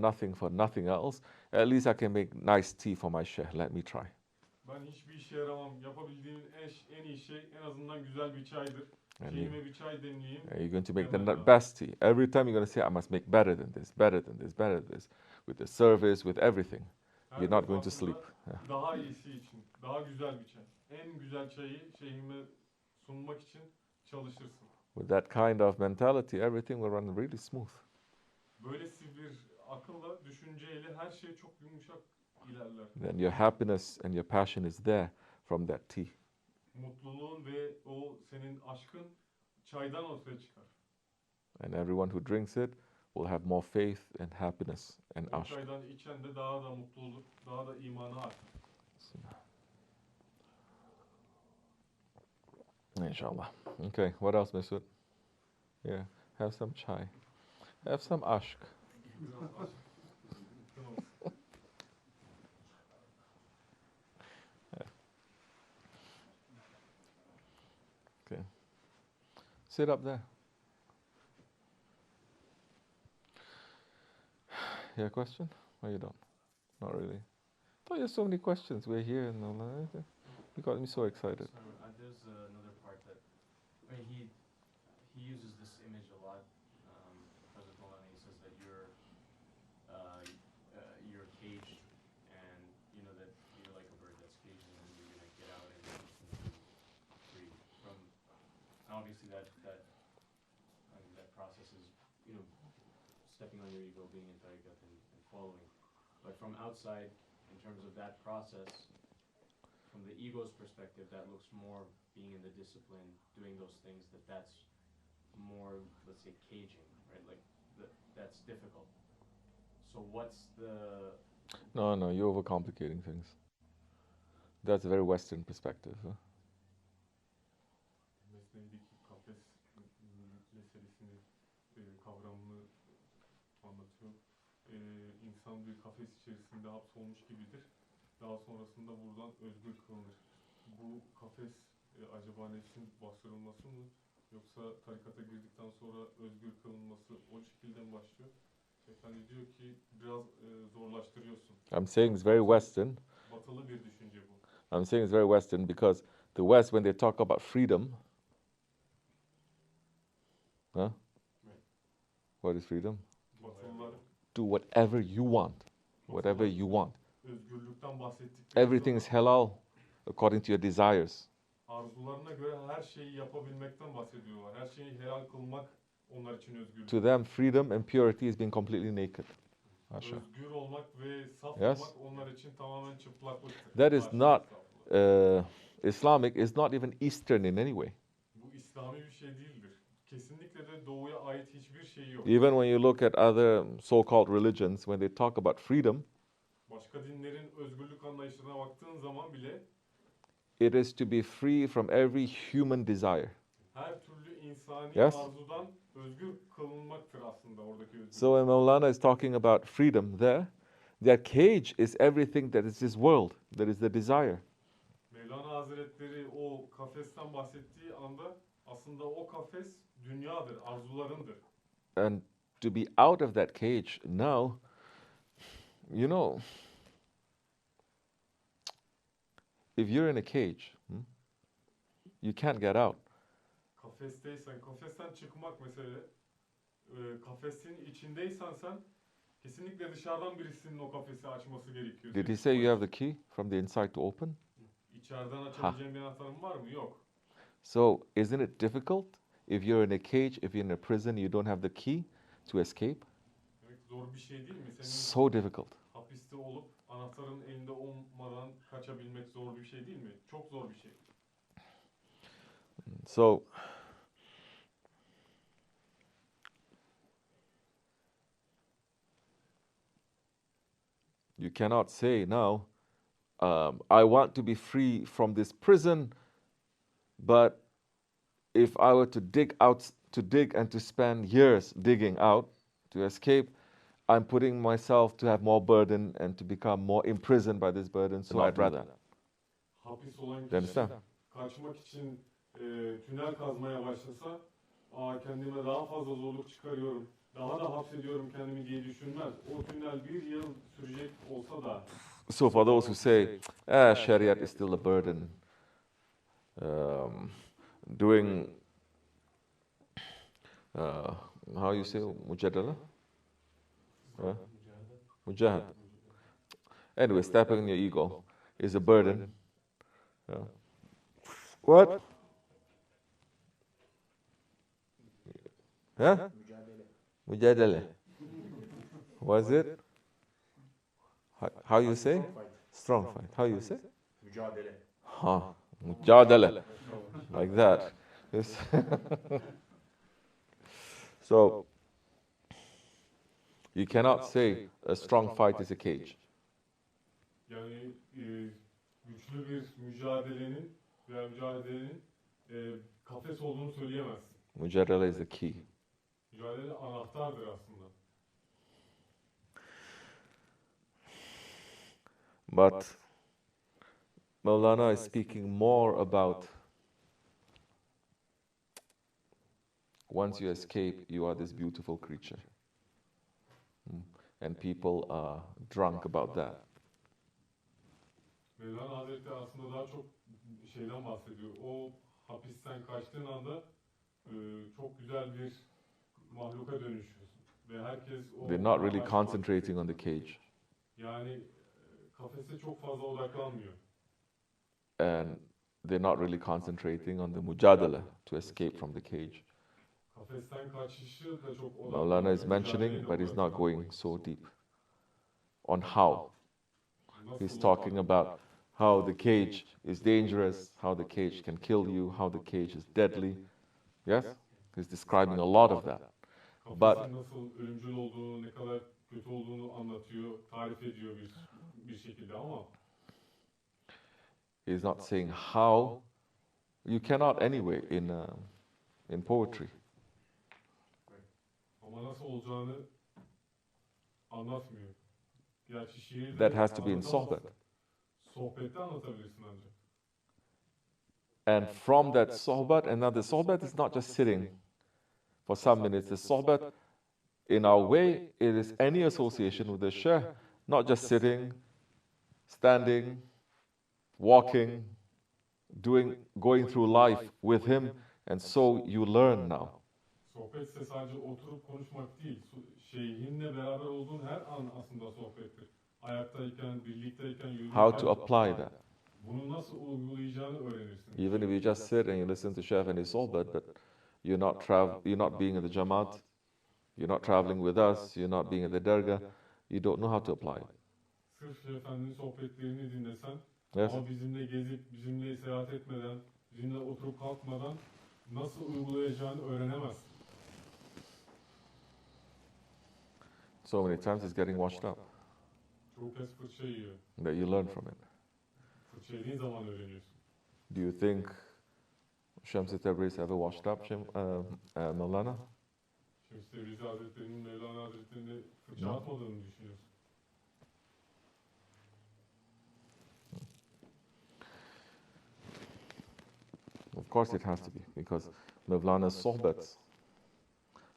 nothing else. At least I can make nice tea for my Shaykh. Let me try. ben hiçbir işe yaramam. Yapabildiğim en iyi şey en azından güzel bir çaydır. And Şeyhime bir çay demleyeyim. you're going to make the Demem lazım. best tea. Every time you're going to say, I must make better than this, better than this, better than this. With the service, with everything. Her You're not going to defasında sleep. Yeah. Daha iyisi için, daha güzel bir çay. En güzel çayı şeyhime sunmak için çalışırsın. With that kind of mentality, everything will run really smooth. Böylesi bir akılla, düşünceyle her şey çok yumuşak ilerler. Then your happiness and your passion is there from that tea. Mutluluğun ve o senin aşkın çaydan ortaya çıkar. And everyone who drinks it will have more faith and happiness and O aşk. çaydan içen de daha da mutlu olur, daha da imanı artar. Inshallah. Okay, what else, Masud? Yeah, have some chai. Have some ashk. Biraz aşk. Mümkün olsun. Sit up there. You have a question? Or you don't? Not really. Oh, there's so many questions. We're here and all that. You got me so excited. So there's another part that I mean, he uses this image a lot. President Malani says that you're caged, and you know that you're like a bird that's caged, and then you're gonna get out and be free from. Obviously, that process is stepping on your ego, being in tariqat and following. But from outside, in terms of that process, from the ego's perspective, that looks more being in the discipline, doing those things, that's more, let's say, caging, right? Like, that's difficult. So what's the... No, you're overcomplicating things. That's a very Western perspective. Huh? Mesnevi'deki kafes meselesini, kavramını anlatıyor. İnsan bir kafes içerisinde hapsolmuş gibidir. Daha sonrasında buradan özgür kılınır. Bu kafes acaba nefsin bastırılması mı? Yoksa tarikata girdikten sonra özgür kılınması o şekilde mi başlıyor? Efendi diyor ki biraz zorlaştırıyorsun. I'm saying it's very Western. Batılı bir düşünce bu. I'm saying it's very Western because the West, when they talk about freedom, huh? Right. What is freedom? Batılılar, Do whatever you want. Whatever you want. özgürlükten bahsettikleri Everything is halal according to your desires. arzularına göre her şeyi yapabilmekten bahsediyorlar. Her şeyi helal kılmak onlar için özgürlük. To them, freedom and purity is being completely naked. Masha. Özgür olmak ve saf Yes. olmak onlar için tamamen çıplaklıktır. That is Haşa, not estağfurullah. Islamic, is not even Eastern in any way. Bu İslami bir şey değildir. Kesinlikle de doğuya ait hiçbir şey yok. Even when you look at other so-called religions, when they talk about freedom, Başka dinlerin özgürlük anlayışına baktığın zaman bile it is to be free from every human desire. her türlü insani Yes. arzudan özgür kılınmaktır aslında oradaki özgürlük. So when Maulana is talking about freedom there, their cage is everything that is this world, that is the desire. Mevlana Hazretleri o kafesten bahsettiği anda aslında o kafes dünyadır, arzularındır. And to be out of that cage now, you know, if you're in a cage, you can't get out. Kafesten çıkmak mesele, kafesin içindeysen sen, kesinlikle dışarıdan birisinin o kafesi açması gerekiyor. Did he say you have the key from the inside to open? İçeriden açabileceğin bir anahtarın var mı? Yok. So isn't it difficult if you're in a cage, if you're in a prison, you don't have the key to escape? Demek zor bir şey değil mi? Senin So difficult. hapiste olup anahtarın elinde olmadan kaçabilmek zor bir şey değil mi? Çok zor bir şey. So you cannot say now, I want to be free from this prison, but if I were to dig and to spend years digging out to escape, I'm putting myself to have more burden and to become more imprisoned by this burden, so I'd rather. Hapis olan You kişi understand? kaçmak için tünel kazmaya başlasa, kendime daha fazla zorluk çıkarıyorum, daha da hapsediyorum kendimi diye düşünmez. O tünel bir yıl sürecek olsa da. So for those who say, Shariat is still a burden, doing, how you say, mujadala? Mujahid. Anyway, stepping on your ego is a burden. What? Huh? Mujadala. Was it? How you say? Strong fight. How you say? Mücadele. Ha, mujadala. Like that. Yes. So, you cannot say a strong fight is a cage. Yani güçlü bir mücadelenin kafes olduğunu söyleyemezsin. Mujadala is the key. Mücadele anahtardır aslında. But Maulana is speaking more about once you escape, you are this beautiful creature. And people are drunk about that. Mevlana Hazretleri aslında daha çok şeyden bahsediyor. O hapisten kaçtığın anda çok güzel bir mahluka dönüşüyorsun. Ve herkes o They're not really concentrating on the cage. Yani kafese çok fazla odaklanmıyor. And they're not really concentrating on the mujadala to escape from the cage. Kafesten kaçışı da çok Maulana is mentioning, but he's not going so deep on how. He's talking about how the cage is dangerous, how the cage can kill you, how the cage is deadly. Yes? He's describing a lot of that. But Kafesin nasıl ölümcül olduğunu, ne kadar kötü olduğunu anlatıyor, tarif ediyor bir şekilde ama he's not saying how. You cannot anyway in poetry. ama nasıl olacağını anlatmıyor. Gerçi şiirde That has to be in anlatamazsın. sohbet. Sohbette anlatabilirsin ancak. And from that sohbet, and now the sohbet is not just sitting for some minutes. The sohbet, in our way, it is any association with the Shaykh, not just sitting, standing, walking, going through life with him, and so you learn now. Sohbetse sadece oturup konuşmak değil, şeyhinle beraber olduğun her an aslında sohbettir. Ayaktayken, birlikteyken, yürürken. How to apply that. Bunu nasıl uygulayacağını öğrenirsin. Even if you just sit and you listen to Shaykh and his sohbet, but you're not being in the Jamaat, you're not traveling with us, you're not being at the Dergah, you don't know how to apply it. Sırf Şeyh Efendi'nin sohbetlerini dinlesen, Yes? ama bizimle gezip, bizimle seyahat etmeden, bizimle oturup kalkmadan nasıl uygulayacağını öğrenemezsin. So many times it's getting washed up Çoğu kez fırça yiyor. that you learn from it. Fırça yediğin zaman öğreniyorsun. Do you think Shams Tabriz ever washed up Maulana? Şems Tebrizi Hazretleri'nin Mevlana Hazretleri'ne fırça atmadığını düşünüyorsun. course it has to be, because Mevlana's sohbets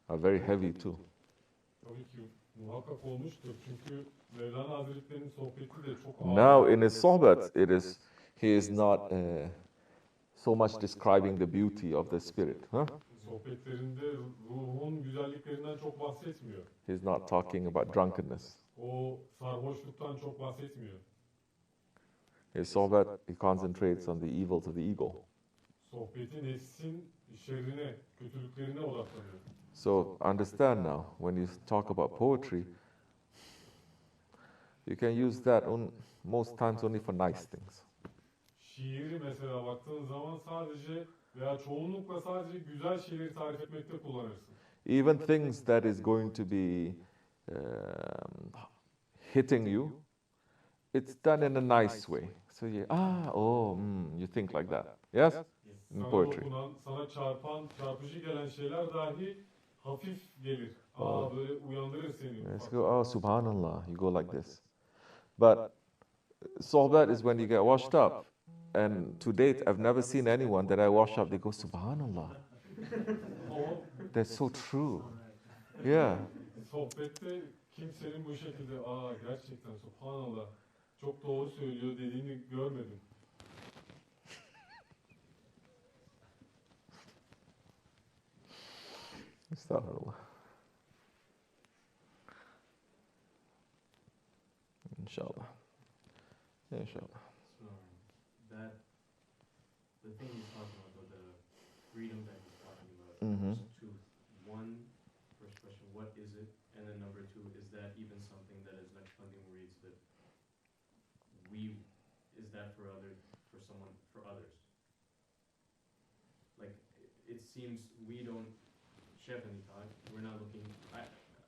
are very heavy too. Tabii ki muhakkak olmuştur. Çünkü Mevlana Hazretleri'nin sohbeti de çok Now in his sohbets, he is not so much describing the beauty of the spirit. Sohbetlerinde ruhun güzelliklerinden çok bahsetmiyor. He's not talking about drunkenness. O sarhoşluktan çok bahsetmiyor. His sohbet, he concentrates on the evils of the ego. Sohbeti nefsin şerrine, kötülüklerine odaklanıyor. So understand now, when you talk about poetry, you can use that most times only for nice things. Şiiri mesela baktığın zaman sadece veya çoğunlukla sadece güzel şeyleri tarif etmekte kullanırsın. Even things that is going to be hitting you, it's done in a nice way. So you think like that. Yes? In Sana poetry. dokunan, sana çarpan, çarpıcı gelen şeyler dahi hafif gelir. Böyle uyandırır seni. Let's go, oh, subhanallah, you go like this. But sohbet is when you get washed up. And to date, I've never seen anyone that I wash up, they go, subhanallah. That's so true. Yeah. Sohbette kimsenin bu şekilde gerçekten subhanallah çok doğru söylüyor dediğini görmedim. Astaghfirullah. Inshallah. Inshallah. So that the thing he's talking about, the freedom that he's talking about, Mhm. there's two. One, first question, what is it? And then number two, is that even something that, as Naqshbandi reads, that is that for others? Like, it seems we don't, Shefani thought, we're not looking,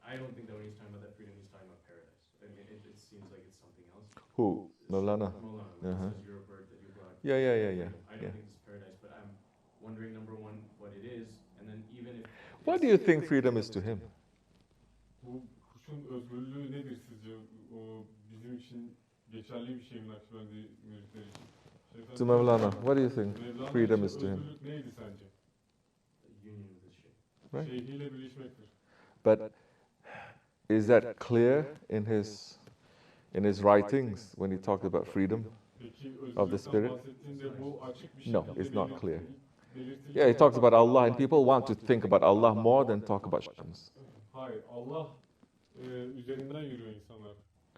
I don't think that when he's talking about that freedom, he's talking about paradise. I mean, it seems like it's something else. Who? Mawlana? Mawlana, when Uh-huh. it says you're a bird that you brought. Yeah. I don't Yeah. think it's paradise, but I'm wondering, number one, what it is, and then even if... What do you think freedom is to him? Bu kuşun özgürlüğü nedir sizce? O bizim için geçerli bir şey mi Nakşibendi müritleri için? To Mawlana, what do you think Mevlana freedom için is to him? özgürlük neydi sence? Union with this shit. Right. Şeyhiyle birleşmektir. But is that clear in his writings when he talked about freedom? Peki Of the özgürlükten spirit? bahsettiğinde bu açık bir No, şekilde it's not clear. belirtiliyor. Yeah, he talks about Allah, and people want to think about Allah more than talk about Shams. Hayır, Allah üzerinden yürüyor insanlar.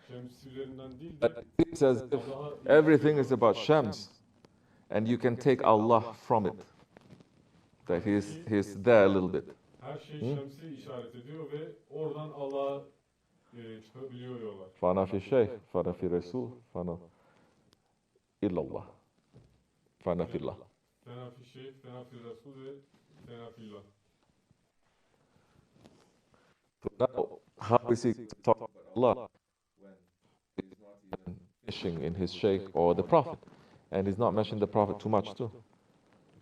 Şems üzerinden değil de It says if Allah'a everything is about Shams, and you can take Allah from it. That he's there a little bit. her şey Şems'i işaret ediyor ve oradan Allah'a çıkabiliyor yollar. Fana fi şeyh, fana fi Resul, fana illallah. Fana fillah. Fena fi şeyh, fena fi Resul ve fena fillah. So now, how is he talking about Allah when he's not even mentioning in his sheikh or the Prophet? And he's not mentioning the Prophet too much too.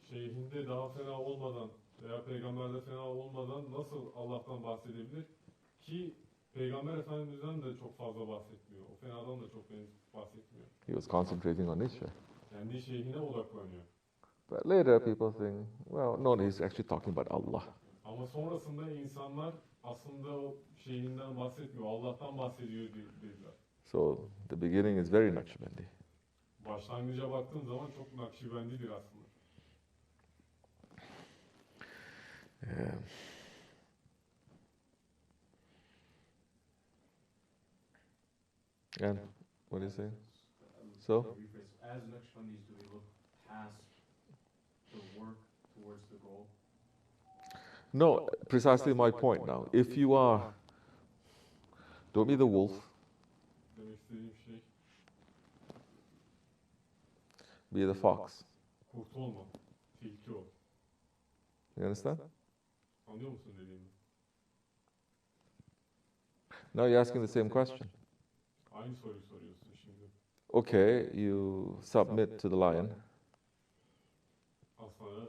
Şeyhinde daha fena olmadan veya peygamberde fena olmadan nasıl Allah'tan bahsedebilir? Ki Peygamber Efendimiz'den de çok fazla bahsetmiyor. O fenadan da çok bahsetmiyor. He was concentrating on his sheikh. Kendi şeyhine odaklanıyor. But later people think, well, no, he's actually talking about Allah. Ama sonrasında insanlar aslında o şeyhinden bahsetmiyor, Allah'tan bahsediyor dediler. So the beginning is very Naqshbandi. Başlangıca baktığın zaman çok Nakşibendidir aslında. Yeah. And what do you say? So? As Naqshbandis, do we look past the work towards the goal? No, precisely my point now. If you are, don't be the wolf, Demek istediğim şey be the fox. kurt olma, tilki ol. You understand? Anlıyor musun dediğimi? Now you're asking the same question. Aynı soruyu soruyorsun şimdi. Okay, you submit to the lion. Aslana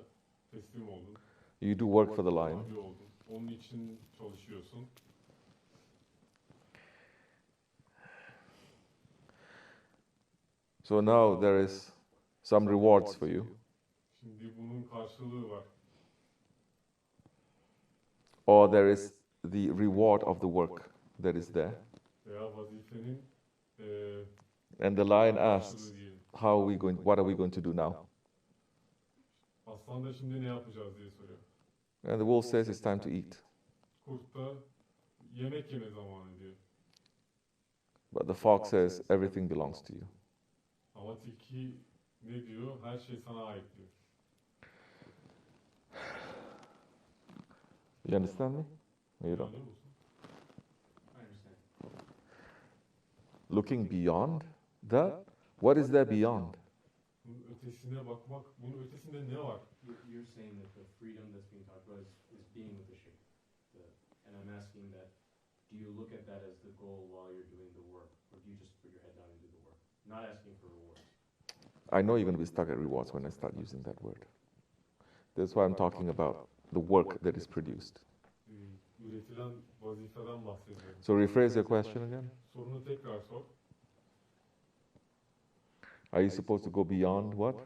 teslim oldun, You do work for the lion. tabi oldun. Onun için çalışıyorsun. So now there is some rewards for you. Şimdi bunun karşılığı var. or there is the reward of the work that is there. Veya vazifenin eee And the lion karşılığı asks, diyelim. what are we going to do now? Aslan da şimdi ne yapacağız diye soruyor. And the wolf says it's time to eat. Kurt da yemek yeme zamanı diyor. But the fox says everything belongs to you. Ama tilki ne diyor? Her şey sana ait diyor. You understand me? You don't. Anlıyor musun? I understand. Looking beyond that, what is there beyond? Bunun ötesine bakmak, bunun ötesinde ne var? You're saying that the freedom that's being talked about is being with the sheikh. And I'm asking that, do you look at that as the goal while you're doing the work? Or do you just put your head down and do the work? Not asking for rewards. I know you're going to be stuck at rewards when I start using that word. That's why I'm talking about the work that is produced. Üretilen vazifeden bahsediyorum. So rephrase your question again. Sorunu tekrar sor. Are you supposed to go beyond what?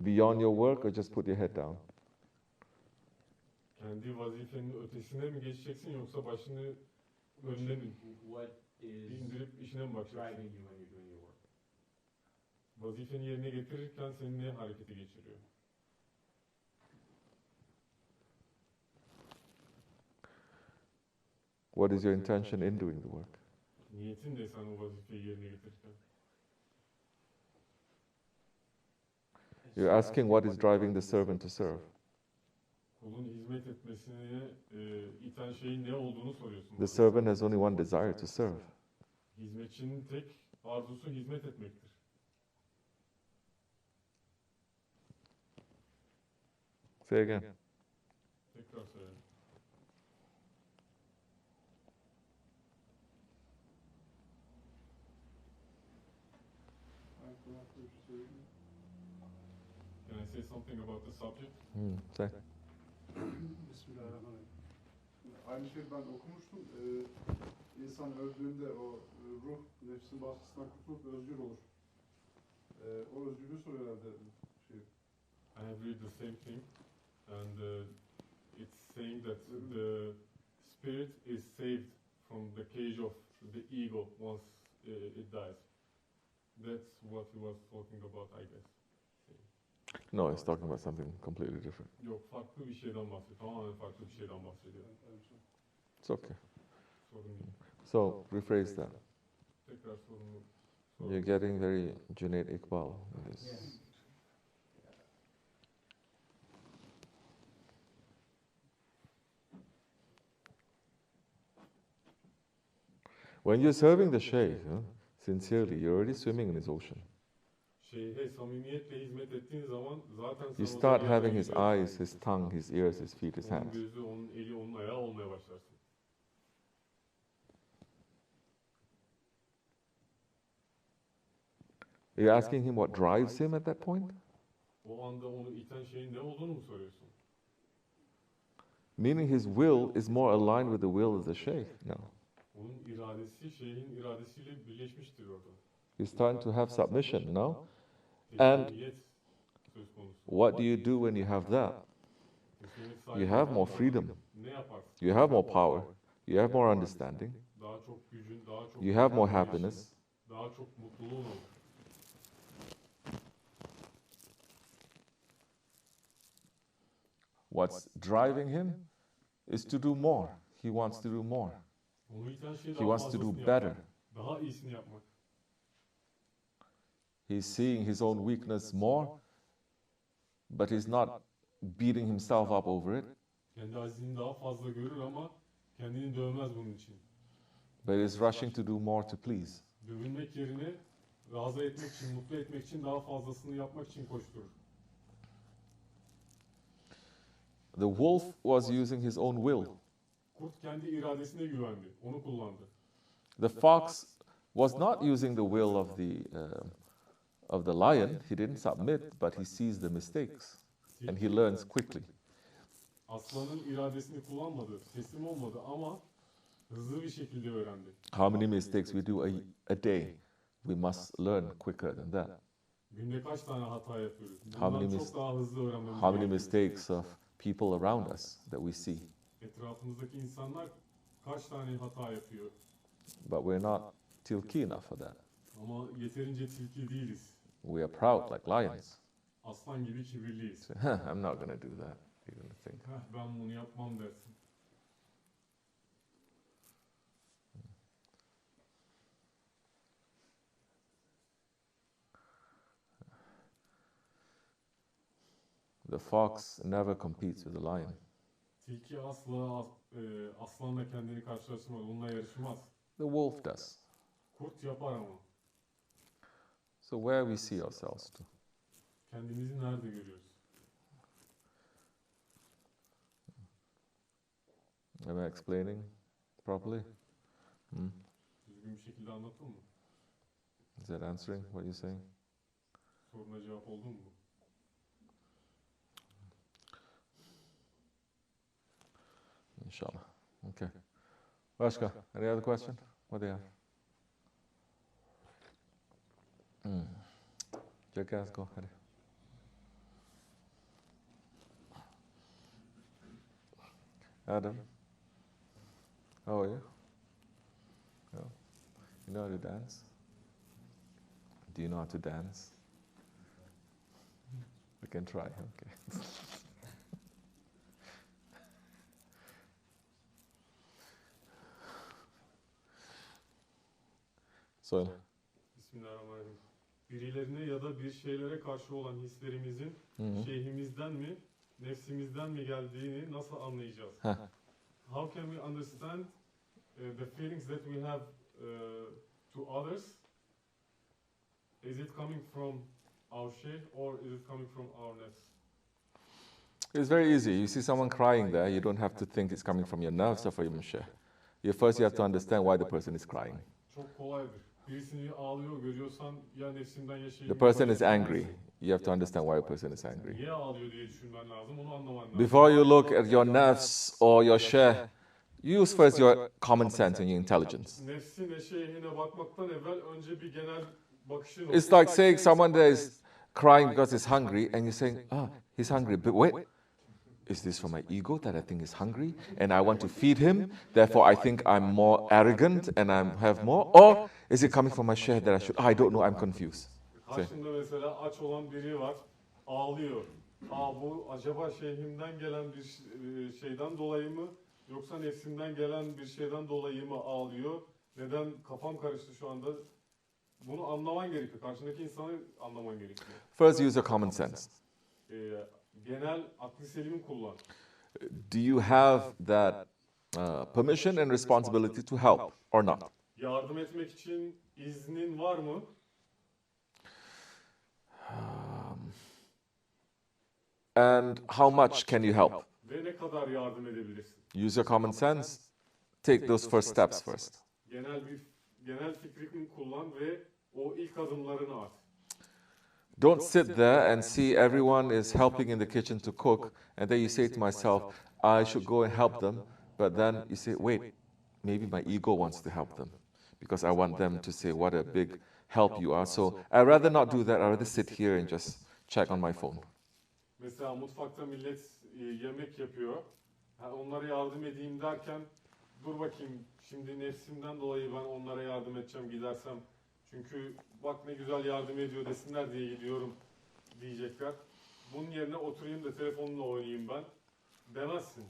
Beyond your work, or just put your head down? Kendi vazifenin ötesine mi geçeceksin yoksa başını önüne mi What is indirip işine mi bakacaksın? driving you when you're doing your work? Vazifeni yerine getirirken seni ne harekete geçiriyor? What is your intention in doing the work? Niyetin ne sen o vazifeyi yerine getirirken? You're asking what is driving the servant to serve. Kulun hizmet etmesine iten şeyin ne olduğunu soruyorsun. The servant has only one desire to serve. Hizmetçinin tek arzusu hizmet etmektir. Say again. Tekrar söyleyeyim. Can I say something about the subject? Say. Bismillahirrahmanirrahim. Aynı şeyi ben okumuştum. İnsan öldüğünde o ruh nefsin baskısından kurtulup özgür olur. O özgürlüğü soruyor herhalde. I have read the same thing, and it's saying that the spirit is saved from the cage of the ego once it dies. That's what he was talking about, I guess. No, he's talking about something completely different. Yok, farklı bir şeyden bahsediyor. Tamamen farklı bir şeyden bahsediyor. It's okay. Sorun değil. So rephrase that. Tekrar sorunu. You're getting very Junaid Iqbal in this. Yes. When you're serving the Shaykh, sincerely, you're already swimming in his ocean. Şeyhe samimiyetle hizmet ettiğin zaman zaten sen You o start deryadan having his gidiyorsun. eyes, his tongue, his ears, his feet, his Onun hands. gözü, onun eli, onun ayağı olmaya başlarsın. You're asking him what drives him at that point? O anda onu iten şeyin ne olduğunu mu soruyorsun? Meaning his will is more aligned with the will of the Shaykh now. Onun iradesi şeyhin iradesiyle birleşmiştir orada. You're starting to have submission, no? And Teslimiyet söz konusu. what do you do when you have that? Teslimiyet You sahibi have more olan freedom. Ne yaparsın? You have more power. You have more understanding. Daha çok gücün, daha çok You have more gelişin, happiness. daha çok mutluluğun olur. What's driving him is to do more. He wants to do more. Onu iten şey He daha wants to do fazlasını better. yapmak. Daha iyisini yapmak. He's seeing his own weakness more, but he's not beating himself up over it, Kendi aczini daha fazla görür ama kendini dövmez bunun için. but is rushing to do more to please. Dövülmek yerine razı etmek için, mutlu etmek için daha fazlasını yapmak için koşturur. The wolf was using his own will. Kurt kendi iradesine güvendi, onu kullandı. The fox was not using the will of the lion. He didn't submit, but he sees the mistakes and he learns quickly. Aslanın iradesini kullanmadı, teslim olmadı ama hızlı bir şekilde öğrendi. How many mistakes we do a day? We must learn quicker than that. Günde kaç tane hata yapıyoruz? How many Bundan çok daha hızlı öğrenmemiz How many gerekiyor. mistakes of people around us that we see? Etrafımızdaki insanlar kaç tane hata yapıyor? But we're not tilki enough for that. Ama yeterince tilki değiliz. We are proud like lions. Aslan gibi kibirliyiz. Say, "Huh, I'm not going to do that." You're going to think. Ben bunu yapmam dersin. The fox never competes with the lion. Tilki asla aslanla kendini karşılaştırmaz, onunla yarışmaz. The wolf does. Kurt yapar ama. So where we see ourselves to? Kendimizi nerede görüyoruz? Am I explaining properly? Düzgün bir şekilde anlattın mı? Is that answering what you're saying? Soruna cevap oldu mu? Inshallah. Okay. Başka, any other question? What do you have? Jackass, go ahead. Adam, how are you? Oh. You know how to dance? Do you know how to dance? We can try, okay. Söyle. Bismillahirrahmanirrahim. Birilerine ya da bir şeylere karşı olan hislerimizin şeyhimizden mi, nefsimizden mi geldiğini nasıl anlayacağız? How can we understand the feelings that we have to others? Is it coming from our şeyh or is it coming from our nefs? It's very easy. You see someone crying there, you don't have to think it's coming from your nerves or from your share. First you have to understand why the person is crying. Çok kolaydır. Birisini ağlıyor görüyorsan ya nefsimden ya şeyhimden. The person is angry. You have to understand why a person is angry. Niye ağlıyor diye düşünmen lazım, onu anlaman lazım. Before you look at your nerves or your share, use first your common sense and your intelligence. Nefsine, şeyhine bakmaktan evvel önce bir genel bakışın olsun. It's like saying someone there is crying because he's hungry and you're saying, he's hungry, but wait, is this from my ego that I think he's hungry and I want to feed him, therefore I think I'm more arrogant and I have more? Or is it coming from my share that I should, I don't know, I'm confused. Karşında mesela aç olan biri var, ağlıyor. Bu acaba şeyhimden gelen bir şeyden dolayı mı, yoksa nefsimden gelen bir şeyden dolayı mı ağlıyor? Neden, kafam karıştı şu anda. Bunu anlaman gerekiyor. Karşındaki insanı anlaman gerekiyor. First use your common sense. Genel aklı selimi kullan. Do you have that permission and responsibility to help or not? Yardım etmek için iznin var mı? And how much can you help? Ve ne kadar yardım edebilirsin? Use your common sense. Take those first steps first. Genel fikrini kullan ve o ilk adımlarını at. Don't sit there and see everyone is helping in the kitchen to cook, and then you say to myself, I should go and help them, but then you say, wait, maybe my ego wants to help them, because I want them to say what a big help you are. So I'd rather not do that. I'd rather sit here and just check on my phone. Mesela mutfakta millet yemek yapıyor. Onlara yardım edeyim derken, dur bakayım şimdi nefsimden dolayı ben onlara yardım edeceğim gidersem. Çünkü bak ne güzel yardım ediyor desinler diye gidiyorum diyecekler. Bunun yerine oturayım da telefonla oynayayım ben demezsin.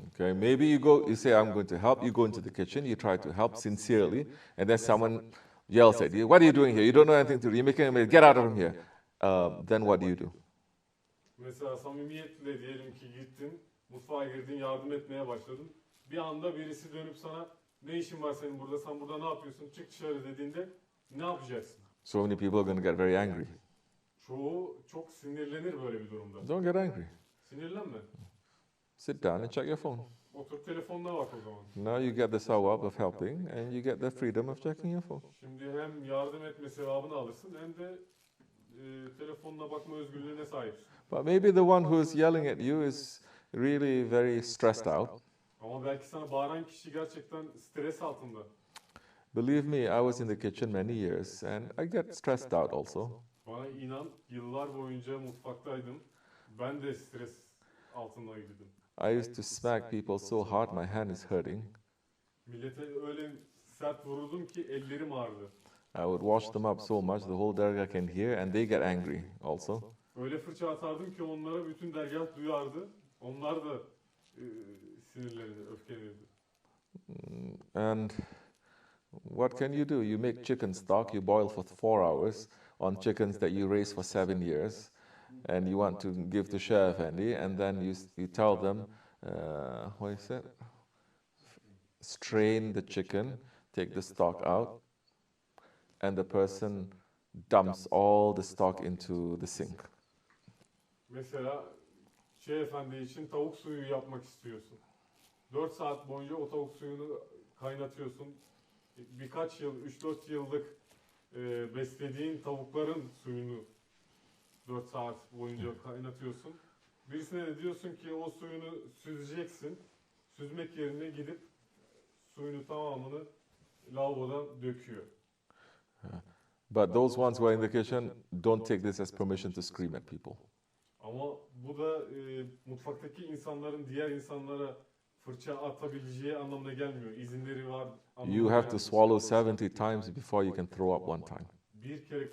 Okay, maybe you say, I'm going to help. You go into the kitchen, you try to help sincerely, and then someone yells at you, what are you doing here? You don't know anything to do. You're making a mess. Get out of here. Then what do you do? Mesela samimiyetle diyelim ki gittin, mutfağa girdin, yardım etmeye başladın. Bir anda birisi dönüp sana, ne işin var senin burada, sen burada ne yapıyorsun, çık dışarı dediğinde ne yapacaksın? So many people are going to get very angry. Çoğu çok sinirlenir böyle bir durumda. Don't get angry. Sinirlenme. Sit down and check your phone. Otur telefonuna bak o zaman. Now you get the sawab of helping, and you get the freedom of checking your phone. Şimdi hem yardım etme sevabını alırsın hem de telefonuna bakma özgürlüğüne sahipsin. But maybe the one who's yelling at you is really very stressed out. Ama belki sana bağıran kişi gerçekten stres altında. Believe me, I was in the kitchen many years and I get stressed out also. Bana inan, yıllar boyunca mutfaktaydım. Ben de stres altındaydım. I used to smack people so hard my hand is hurting. Millete öyle sert vururdum ki ellerim ağrıdı. I would wash them up so much the whole dergah can hear and they get angry also. Öyle fırça atardım ki onlara bütün dergah duyardı. Onlar da sinirlenirdi, öfkelenirdi. And what can you do? You make chicken stock, you boil for 4 hours on chickens that you raised for 7 years, and you want to give to Shah Effendi, and then you tell them, what is it? Strain the chicken, take the stock out, and the person dumps all the stock into the sink. Mesela Şeyh Efendi için tavuk suyu yapmak istiyorsun. 4 saat boyunca o tavuk suyunu kaynatıyorsun. Birkaç yıl, 3-4 yıllık beslediğin tavukların suyunu 4 saat boyunca kaynatıyorsun. Birisine de diyorsun ki o suyunu süzeceksin. Süzmek yerine gidip suyunu tamamını lavabodan döküyor. But those ones who are in the kitchen don't take this as permission to scream at people. Ama bu da mutfaktaki insanların diğer insanlara fırça atabileceği anlamına gelmiyor. İzinleri var. You have to swallow 70 times before you can throw up one time. Bir kere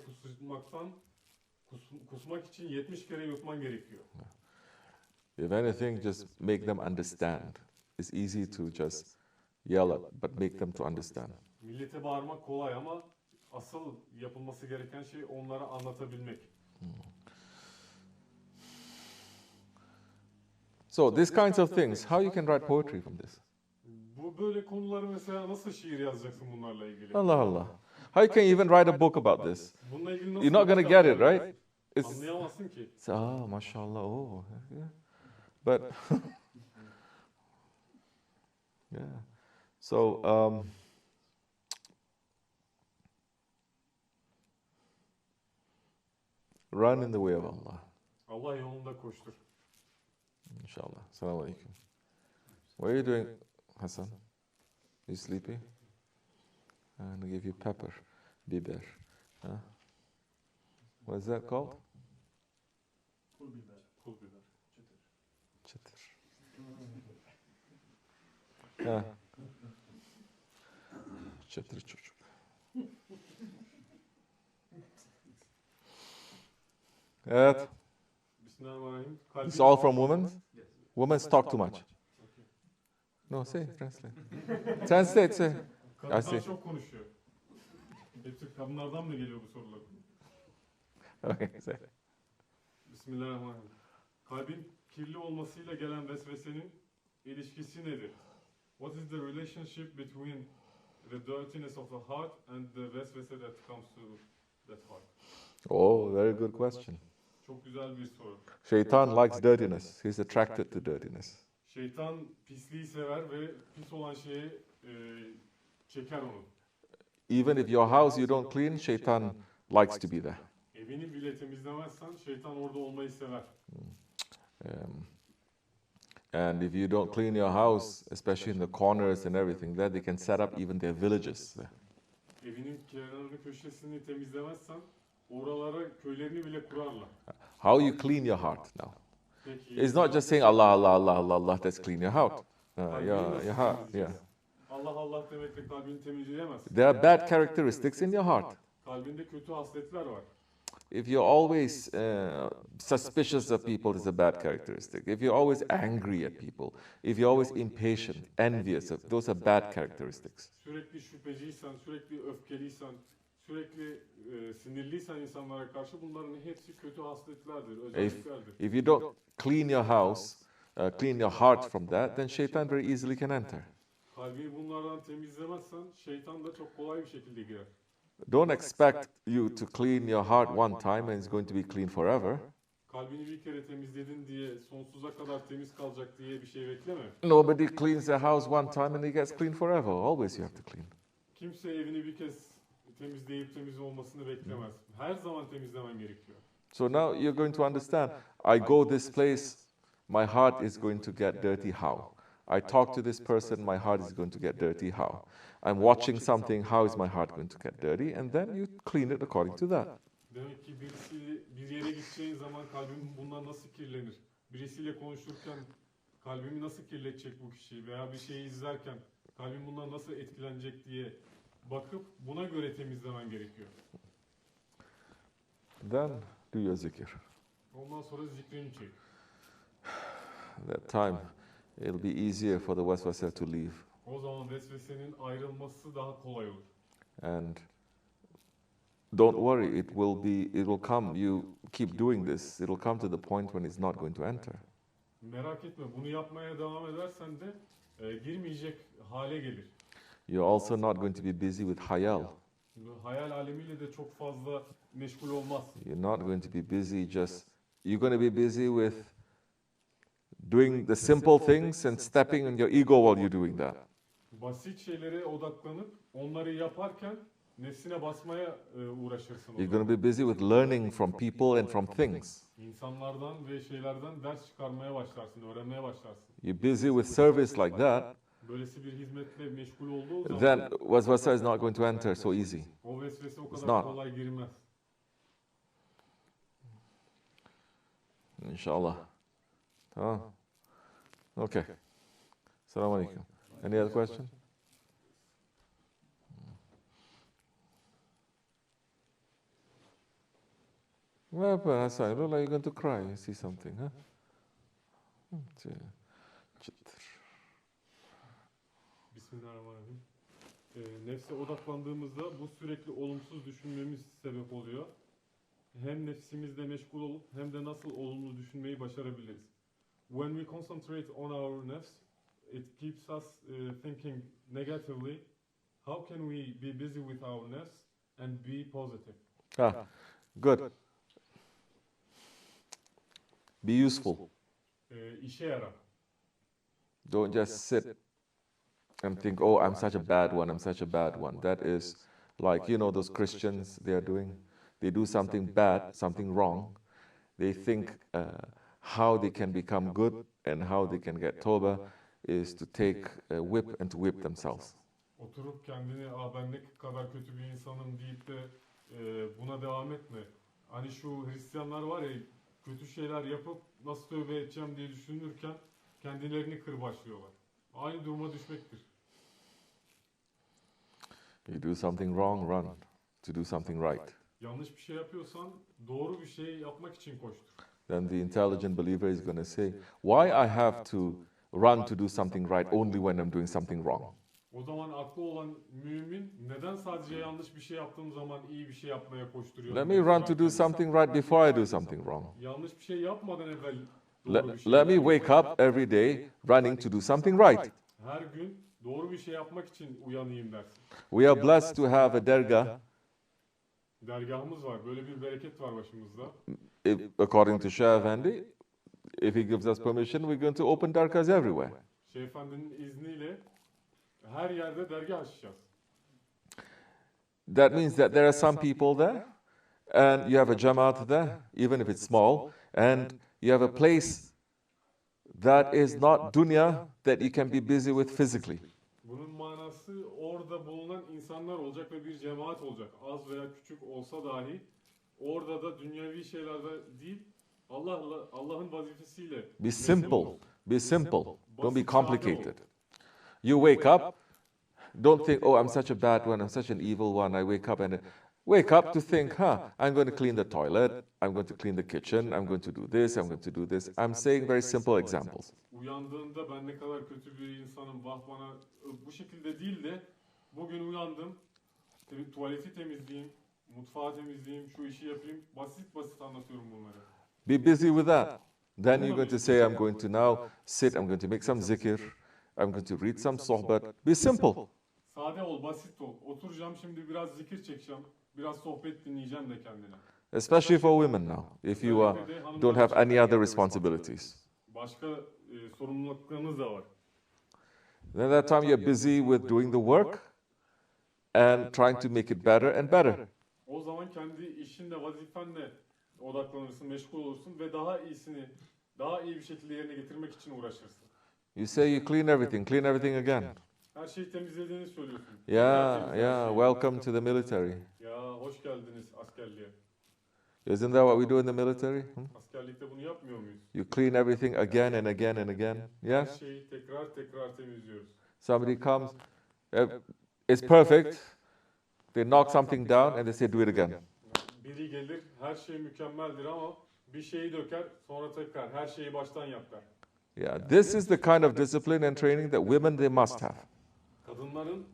kusmak için 70 kere yutman gerekiyor. If anything, just make them understand. It's easy to just yell at, but make them to understand. Millete bağırmak kolay ama asıl yapılması gereken şey onlara anlatabilmek. So these kinds of things, how you can write poetry from this? Bu böyle konuları mesela nasıl şiir yazacaksın bunlarla ilgili? Allah Allah. How you can even write a book about this? Bununla ilgili nasıl You're not going to get it, right? It's Anlayamazsın ki. mashallah. Oh, yeah. But yeah. So run in the way of Allah. Allah yolunda koştur. Inshallah. Assalamu alaikum. What are you doing, Hassan? You sleepy? I'm going to give you pepper, biber. Huh? What is that called? Pul biber. Pul biber. Çıtır. Ha. Çıtır çocuk. Evet. Bismillahirrahmanirrahim. It's all from women? Women talk too much. No, say, translate. Translate, say. I see. Kadınlar çok konuşuyor. Hepsi kadınlardan mı geliyor bu sorular? Okay, say. Bismillahirrahmanirrahim. Kalbin kirli olmasıyla gelen vesvesenin ilişkisi nedir? What is the relationship between the dirtiness of the heart and the vesvese that comes to that heart? Oh, very good question. Çok güzel bir soru. Shaitan likes dirtiness. He's attracted to dirtiness. Şeytan pisliği sever ve pis olan şeyi çeker onu. Even if your house you don't clean, Shaitan likes to be there. Evini bile temizlemezsen şeytan orada olmayı sever. And if you don't clean your house, especially in the corners and everything, there they can set up even their villages there. Evinin kenarını köşesini temizlemezsen oralara köylerini bile kurarlar. How you clean your heart now? Peki, It's not just saying Allah, Allah, Allah, Allah, Allah, that's clean your heart. Your heart, yeah. Allah Allah demekle kalbini temizleyemezsin. There are bad characteristics in your heart. Kalbinde kötü hasletler var. If you're always suspicious of people, it's a bad characteristic. If you're always angry at people, if you're always impatient, envious, those are bad characteristics. Sürekli şüpheciysen, sürekli öfkeliysen, sürekli sinirliysen insanlara karşı bunların hepsi kötü hasletlerdir, özelliklerdir. If you don't clean your house, clean your heart from that, then shaitan very easily can enter. Kalbini bunlardan temizlemezsen şeytan da çok kolay bir şekilde girer. Don't expect you to clean your heart one time and it's going to be clean forever. Kalbini bir kere temizledin diye sonsuza kadar temiz kalacak diye bir şey bekleme. Nobody cleans their house one time and it gets clean forever. Always you have to clean. Kimse evini bir kez temizleyip temiz olmasını beklemez. Her zaman temizlemen gerekiyor. So now you're going to understand, I go this place, my heart is going to get dirty how? I talk to this person, my heart is going to get dirty. How? I'm watching something, how is my heart going to get dirty? And then you clean it according to that. Demek ki bir yere gideceğin zaman kalbim bundan nasıl kirlenir? Birisiyle konuşurken kalbimi nasıl kirletecek bu kişi? Veya bir şeyi izlerken kalbim bundan nasıl etkilenecek diye bakıp buna göre temizlemen gerekiyor. Then do your zikr. Ondan sonra zikrini çek. That time, it'll be easier for the waswasa to leave. O zaman vesvesenin ayrılması daha kolay olur. And don't worry, it will come. You keep doing this, it'll come to the point when it's not going to enter. Merak etme, bunu yapmaya devam edersen de girmeyecek hale gelir. You're also not going to be busy with hayal. Hayal alemiyle de çok fazla meşgul olmazsın. You're not going to be busy you're going to be busy with doing the simple things and stepping on your ego while you're doing that. Basit şeylere odaklanıp onları yaparken nefsine basmaya uğraşırsın. You're going to be busy with learning from people and from things. İnsanlardan ve şeylerden ders çıkarmaya başlarsın, öğrenmeye başlarsın. You're busy with service like that, Böylesi bir hizmetle meşgul olduğu zaman then waswasa is not going to enter so easy. o vesvese o It's kadar not. kolay girmez. Inshallah. Tamam. Okay. Assalamu alaikum. Any other question? What happened, Hassan? You look like you're going to cry. You see something, huh? Bismillahirrahmanirrahim. Nefse odaklandığımızda bu sürekli olumsuz düşünmemiz sebep oluyor. Hem nefsimizle meşgul olup hem de nasıl olumlu düşünmeyi başarabiliriz. When we concentrate on our nefs, it keeps us thinking negatively. How can we be busy with our nefs and be positive? Good. Be useful. İşe yarar. Don't just sit and think, oh, I'm such a bad one, I'm such a bad one. That is like, those Christians, they do something bad, something wrong. They think how they can become good and how they can get tawbah is to take a whip and to whip themselves. Oturup kendini ben ne kadar kötü bir insanım deyip de buna devam etme. Hani şu Hristiyanlar var ya, kötü şeyler yapıp nasıl tövbe edeceğim diye düşünürken kendilerini kırbaçlıyorlar. Aynı duruma düşmektir. You do something wrong, run to do something right. Yanlış bir şey yapıyorsan doğru bir şey yapmak için koştur. Then the intelligent believer is going to say, why I have to run to do something right only when I'm doing something wrong? O zaman aklı olan mümin neden sadece yanlış bir şey yaptığım zaman iyi bir şey yapmaya koşturuyor? Let me run to do something right before I do something wrong. Yanlış bir şey yapmadan evvel doğru bir şey Let me wake up every day running to do something right. Her gün doğru bir şey yapmak için uyanayım dersin. We are blessed to have a dergah. Dergahımız var. Böyle bir bereket var başımızda. According to Shah Effendi, if he gives us permission, we're going to open dergahs everywhere. Şeyh Efendi'nin izniyle her yerde dergah açacağız. That means that there are some people there, and you have a jamaat there, even if it's small, and you have a place that is not dunya that you can be busy with physically. Bunun manası orada bulunan insanlar olacak ve bir cemaat olacak. Az veya küçük olsa dahi orada da dünyevi şeylerde değil, Allah'ın vazifesiyle. Be simple. Be simple. Don't be complicated. You wake up. Don't think, oh, I'm such a bad one. I'm such an evil one. I wake up and wake up to think, I'm going to clean the toilet. I'm going to clean the kitchen. I'm going to do this. I'm going to do this. I'm saying very simple examples. Uyandığında ben ne kadar kötü bir insanım, vah bana, bu şekilde değil de bugün uyandım, tuvaleti temizleyeyim, mutfağı temizleyeyim, şu işi yapayım, basit basit anlatıyorum bunları. Be busy with that. Then you're going to say, I'm going to now sit, I'm going to make some zikr, I'm going to read some sohbat. Be simple. Sade ol, basit ol. Oturacağım şimdi biraz zikir çekeceğim, biraz sohbet dinleyeceğim de kendine. Especially for women now, if you don't have any other responsibilities. Başka sorumluluklarınız da var. Then that time you're busy with doing the work and trying to make it better and better. O zaman kendi işinle, vazifenle odaklanırsın, meşgul olursun ve daha iyisini, daha iyi bir şekilde yerine getirmek için uğraşırsın. You say you clean everything again. Her şeyi temizlediğini söylüyorsun. Yeah, Tertemiz her yeah, şey. welcome to the military. Ya hoş geldiniz askerliğe. Isn't that what we do in the military? Askerlikte bunu yapmıyor muyuz? You clean everything again and again and again. Her Yes? şeyi tekrar tekrar temizliyoruz. Somebody comes, it's perfect. They knock something down and they say, do it again. Biri gelir, her şey mükemmeldir ama bir şeyi döker, sonra tekrar her şeyi baştan yap der. Yeah, this is the kind of discipline and training that women, they must have. Kadınların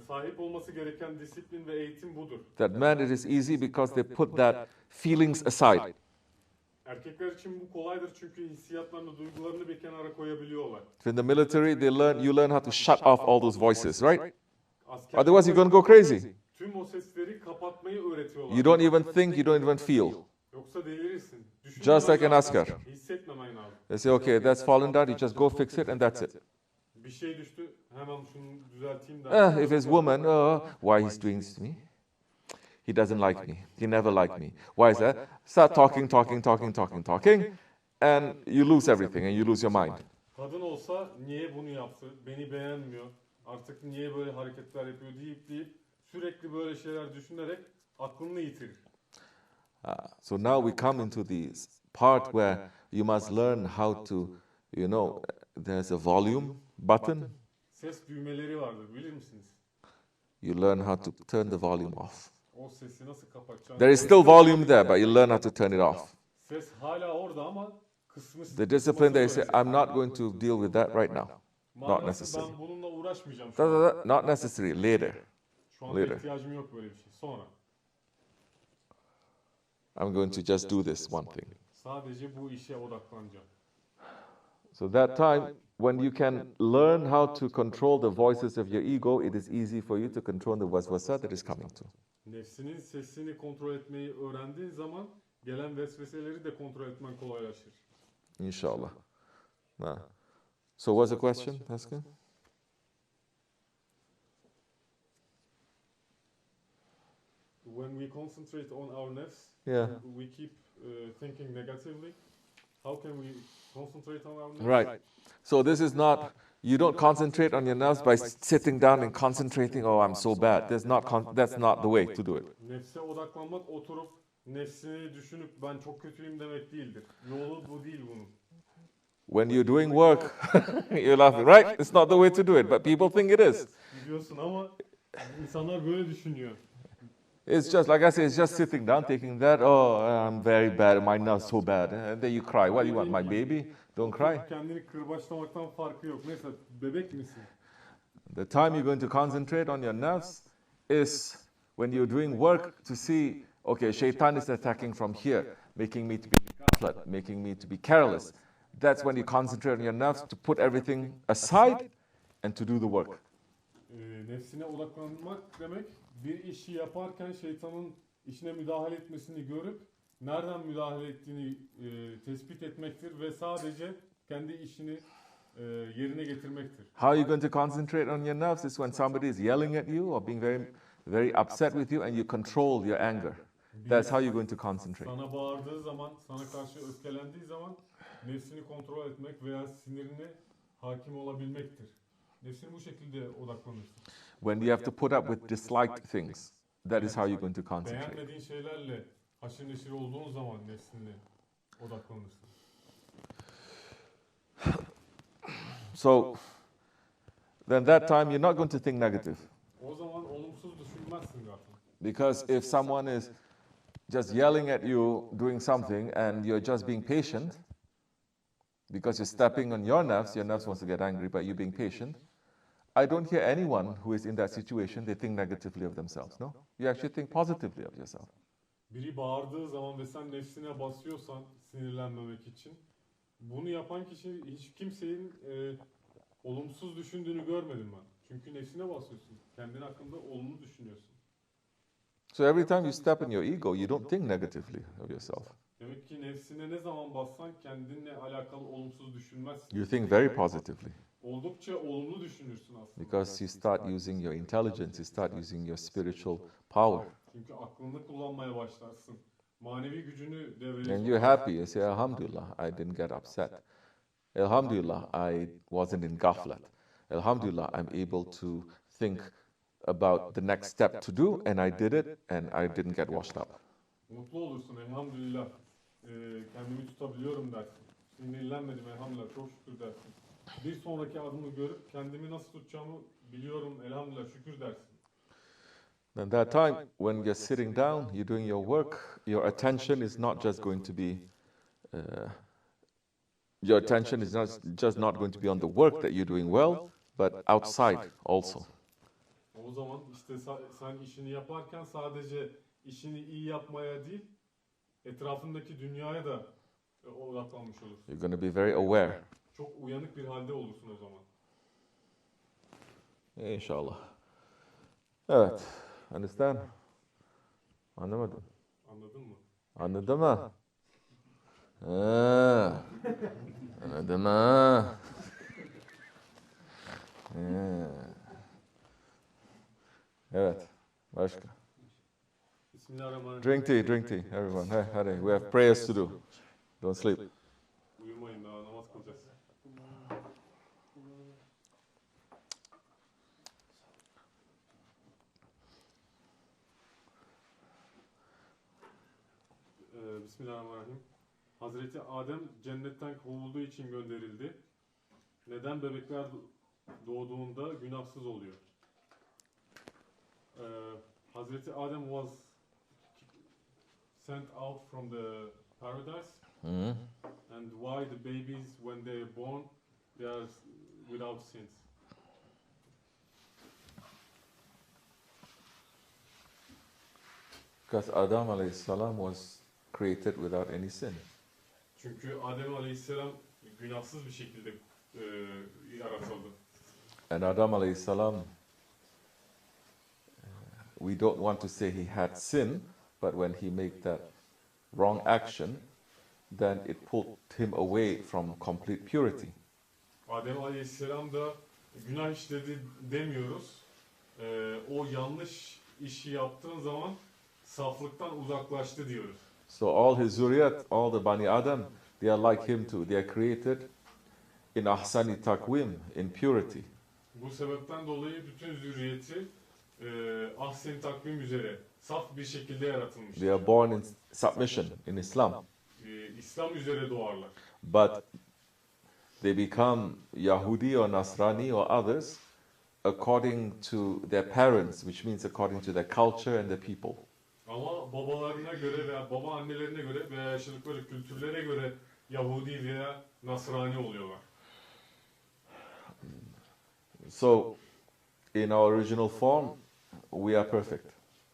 sahip olması gereken disiplin ve eğitim budur. That man, it is easy because they put that feelings aside. Erkekler için bu kolaydır çünkü hissiyatlarını, duygularını bir kenara koyabiliyorlar. In the military, you learn how to shut off all those voices, right? Askerlikte Otherwise, you're going to go crazy. tüm o sesleri kapatmayı öğretiyorlar. You don't even think, you don't even feel. Yoksa delirirsin. Just like an asker. Hissetmemen lazım. They say, okay, that's fallen down, you just go fix it and that's it. Bir şey düştü, hemen şunu düzelteyim der. If it's woman, why he's doing this to me? He doesn't like me. He never liked me. Why is that? Start talking, and you lose everything and you lose your mind. Kadın olsa niye bunu yaptı, beni beğenmiyor, artık niye böyle hareketler yapıyor deyip sürekli böyle şeyler düşünerek aklını yitirir. So now we come into this part where you must learn how to, there's a volume button. Ses düğmeleri vardır, bilir misiniz? You learn how to turn the volume off. O sesi nasıl kapatacağını... There is still volume there, but you learn how to turn it off. Ses hala orada ama kısmı... The discipline, they say, I'm not going to deal with that right now. Not necessary. Ben bununla uğraşmayacağım şu an. Not necessary, later. Şu anda ihtiyacım yok böyle bir şey. Sonra. I'm going to just do this one thing. Sadece bu işe odaklanacağım. So that time, when you can learn how to control the voices of your ego, it is easy for you to control the vasvasa that is coming to. Nefsinin sesini kontrol etmeyi öğrendiğin zaman gelen vesveseleri de kontrol etmen kolaylaşır. Inshallah. So what's the question? Asking? When we concentrate on our nefs, Yeah. we keep thinking negatively. How can we concentrate on our nefs? Right. So this is not, you don't concentrate on your nerves by sitting down and concentrating, oh, I'm so bad. That's not the way to do it. Nefse odaklanmak oturup nefsini düşünüp ben çok kötüyüm demek değildir. Yolu bu değil bunun. When you're doing work, you're laughing, right? It's not the way to do it, but people think it is. Biliyorsun ama insanlar böyle düşünüyor. It's just, like I say, it's just sitting down, taking that, oh, I'm very bad, my nerve's so bad. And then you cry. What do you want, my baby? Don't cry. Kendini kırbaçlamaktan farkı yok. Neyse, bebek misin? The time you're going to concentrate on your nerves is when you're doing work to see, okay, shaitan is attacking from here, making me to be ghaflat, making me to be careless. That's when you concentrate on your nerves to put everything aside and to do the work. Nefsine odaklanmak demek, bir işi yaparken şeytanın işine müdahale etmesini görüp nereden müdahale ettiğini tespit etmektir ve sadece kendi işini yerine getirmektir. How are you going to concentrate on your nerves is when somebody is yelling at you or being very, very upset with you and you control your anger. That's how you're going to concentrate. Sana bağırdığı zaman, sana karşı öfkelendiği zaman nefsini kontrol etmek veya sinirine hakim olabilmektir. Nefsini bu şekilde odaklanırsın. When you have to put up with disliked things, that is how you're going to concentrate. Beğenmediğin şeylerle haşır neşir olduğun zaman nefsine odaklanırsın. So, then that time you're not going to think negative. O zaman olumsuz düşünmezsin zaten. Because if someone is just yelling at you doing something and you're just being patient, because you're stepping on your nerves wants to get angry, but you're being patient. I don't hear anyone who is in that situation, they think negatively of themselves, no? You actually think positively of yourself. Biri bağırdığı zaman ve sen nefsine basıyorsan sinirlenmemek için, bunu yapan kişi hiç kimsenin olumsuz düşündüğünü görmedim ben. Çünkü nefsine basıyorsun. Kendin hakkında olumlu düşünüyorsun. So every time you step in your ego, you don't think negatively of yourself. Demek ki nefsine ne zaman bassan kendinle alakalı olumsuz düşünmezsin. You think very positively. Oldukça olumlu düşünürsün aslında. Because you start using your intelligence, you start using your spiritual power. Çünkü aklını kullanmaya başlarsın. Manevi gücünü devreye And you're happy, you say, Alhamdulillah, I didn't get upset. Alhamdulillah, I wasn't in ghaflat. Alhamdulillah, I'm able to think about the next step to do, and I did it, and I didn't get washed up. Mutlu olursun elhamdülillah. Kendimi tutabiliyorum dersin. Sinirlenmedim elhamdülillah, çok şükür dersin. Bir sonraki adımı görüp kendimi nasıl tutacağımı biliyorum elhamdülillah, şükür dersin. And that time, when you're sitting down, you're doing your work, your attention is not just going to be, your attention is not just not going to be on the work that you're doing well, but outside also. O zaman işte sen işini yaparken sadece işini iyi yapmaya değil, etrafındaki dünyaya da odaklanmış olursun. You're going to be very aware. Çok uyanık bir halde olursun o zaman. İnşallah. Evet. Understand? Anlamadım. Anladın mı? Anladın mı? Anladın mı? Evet. Başka. Bismillahirrahmanirrahim. Drink tea, everyone. Hey, hadi. We have prayers to do. Don't sleep. Uyumayın, daha namaz kılacağız. Bismillahirrahmanirrahim. Hazreti Adem cennetten kovulduğu için gönderildi. Neden bebekler doğduğunda günahsız oluyor? Hazreti Adem was sent out from the paradise, and why the babies when they are born they are without sins? Because Adam alayhi salam was created without any sin. Çünkü Adem Aleyhisselam günahsız bir şekilde yaratıldı. And Adam alayhi salam, we don't want to say he had sin, but when he made that wrong action, then it pulled him away from complete purity. Adem Aleyhisselam da günah işledi demiyoruz. O yanlış işi yaptığın zaman saflıktan uzaklaştı diyoruz. So all his zuriyat, all the Bani Adam, they are like him too. They are created in ahsani takwim, in purity. Bu sebepten dolayı bütün zürriyeti ahsen takvim üzere saf bir şekilde yaratılmış. They are born in submission in Islam. İslam üzere doğarlar. But they become Yahudi or Nasrani or others according to their parents, which means according to their culture and their people. Ama babalarına göre veya baba annelerine göre veya yaşadıkları kültürlere göre Yahudi veya Nasrani oluyorlar. So, in our original form, we are perfect.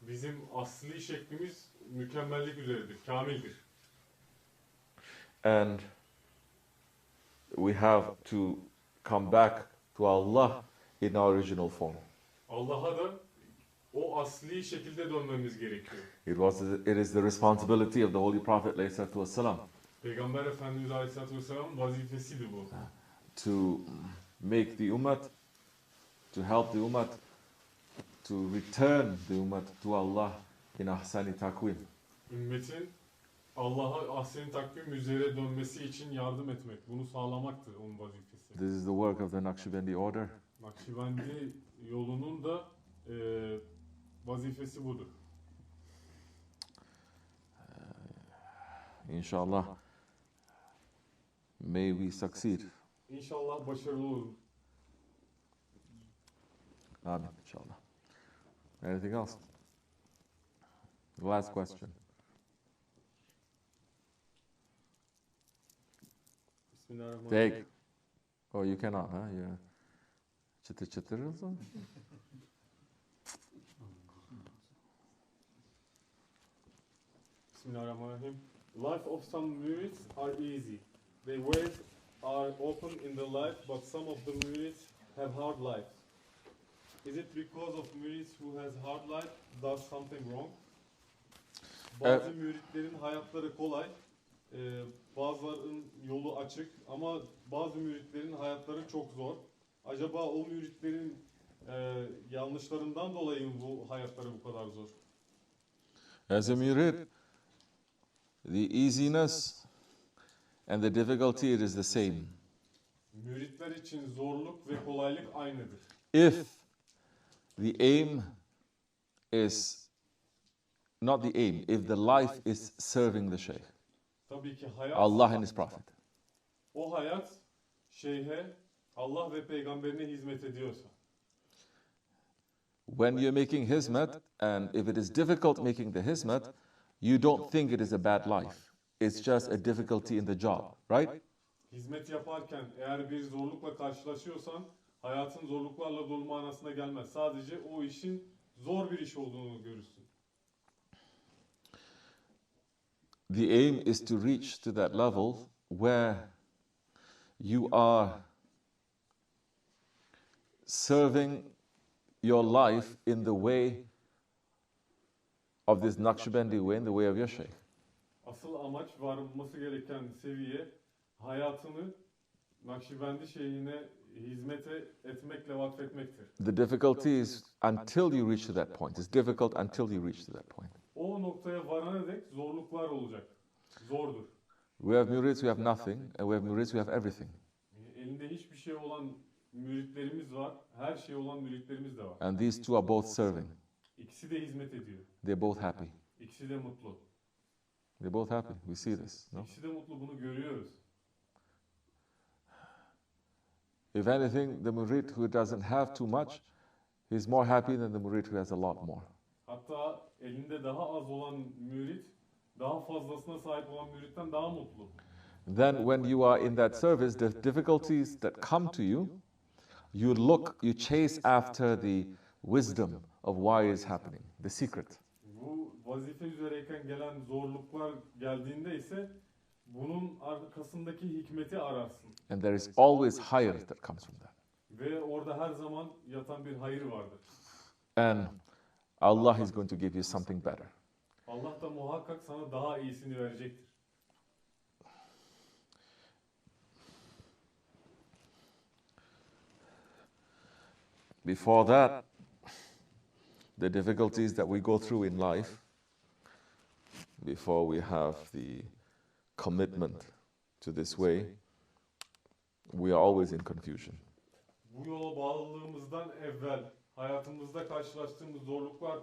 Bizim asli şeklimiz mükemmellik üzeredir, kamildir. And we have to come back to Allah in our original form. Allah'a da o asli şekilde dönmemiz gerekiyor. It is the responsibility of the Holy Prophet ﷺ Peygamber Efendimiz Aleyhisselatü Vesselam'ın vazifesiydi bu. to make the ummah, to help the ummah, to return the ummah to Allah in ahsani takwim. Ümmetin Allah'a ahsen takvim üzere dönmesi için yardım etmek. Bunu sağlamaktır onun vazifesi. This is the work of the Naqshbandi order. Nakşibendi yolunun da vazifesi budur. Inshallah, may we succeed. İnşallah başarılı oluruz. Amen, inshallah. Anything else? Last question. Bismillahirrahmanirrahim. Take. Oh, you cannot, huh? Yeah. Çıtır çıtır olsun. Bismillahirrahmanirrahim. Life of some murids are easy. Their ways are open in the life, but some of the murids have hard lives. Is it because of murids who has hard life does something wrong? Bazı müritlerin hayatları kolay, bazılarının yolu açık ama bazı müritlerin hayatları çok zor. Acaba o müritlerin yanlışlarından dolayı mı bu hayatları bu kadar zor? As a murid, the easiness and the difficulty, it is the same. Müritler için zorluk ve kolaylık aynıdır. If the aim is not the aim, if the life is serving the Shaykh, Tabii ki hayat, Allah and His Prophet, o hayat şeyhe, Allah ve peygamberine hizmet ediyorsa. when you're making hizmet, and if it is difficult making the hizmet, you don't think it is a bad life. It's just a difficulty in the job, right? Hizmet yaparken eğer bir zorlukla karşılaşıyorsan hayatın zorluklarla dolu manasına gelmez. Sadece o işin zor bir iş olduğunu görürsün. The aim is to reach to that level where you are serving your life in the way of this Naqshbandi way, in the way of your Shaykh. Asıl amaç, varılması gereken seviye hayatını Nakşibendi şeyhine hizmete etmekle vakfetmektir. The difficulty is until you reach to that point. It's difficult until you reach to that point. O noktaya varana dek zorluklar olacak. Zordur. We have murids who have nothing, and we have murids who have everything. Elinde hiçbir şey olan müritlerimiz var. Her şey olan müritlerimiz de var. And these two are both serving. İkisi de hizmet ediyor. They're both happy. İkisi de mutlu. They're both happy. We see this. No? İkisi de mutlu, bunu görüyoruz. If anything, the murid who doesn't have too much, he's more happy than the murid who has a lot more. Hatta elinde daha az olan mürit, daha fazlasına sahip olan müritten daha mutlu. Then when you are in that service, the difficulties that come to you, you chase after the wisdom of why it's happening, the secret. Bu vazife üzereyken gelen zorluklar geldiğinde ise bunun arkasındaki hikmeti ararsın. And there is always hayr that comes from that. Ve orada her zaman yatan bir hayır vardır. And Allah is going to give you something better. Allah da muhakkak sana daha iyisini verecektir. Before that, the difficulties that we go through in life, before we have the commitment to this way, we are always in confusion. Bu yola bağlılığımızdan evvel hayatımızda karşılaştığımız zorluklar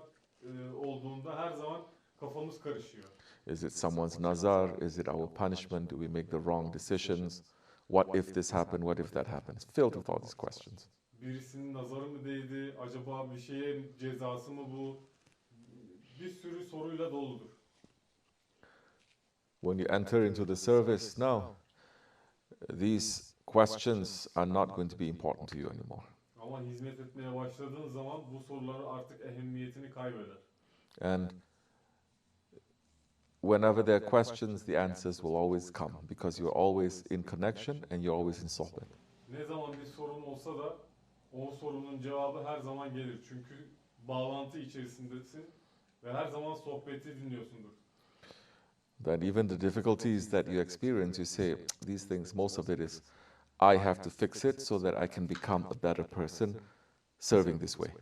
olduğunda her zaman kafamız karışıyor. Is it someone's nazar? Is it our punishment? Do we make the wrong decisions? What if this happened? What if that happened? It's filled with all these questions. Birisinin nazarı mı değdi? Acaba bir şeye cezası mı bu? Bir sürü soruyla doludur. When you enter into the service now, these questions are not going to be important to you anymore. Ama hizmet etmeye başladığın zaman bu soruları artık ehemmiyetini kaybeder. And whenever there are questions, the answers will always come because you're always in connection and you're always in sohbet. Ne zaman bir sorun olsa da o sorunun cevabı her zaman gelir. Çünkü bağlantı içerisindesin ve her zaman sohbeti dinliyorsundur. That even the difficulties that you experience, you say, these things, most of it is, I have to fix it so that I can become a better person serving this way.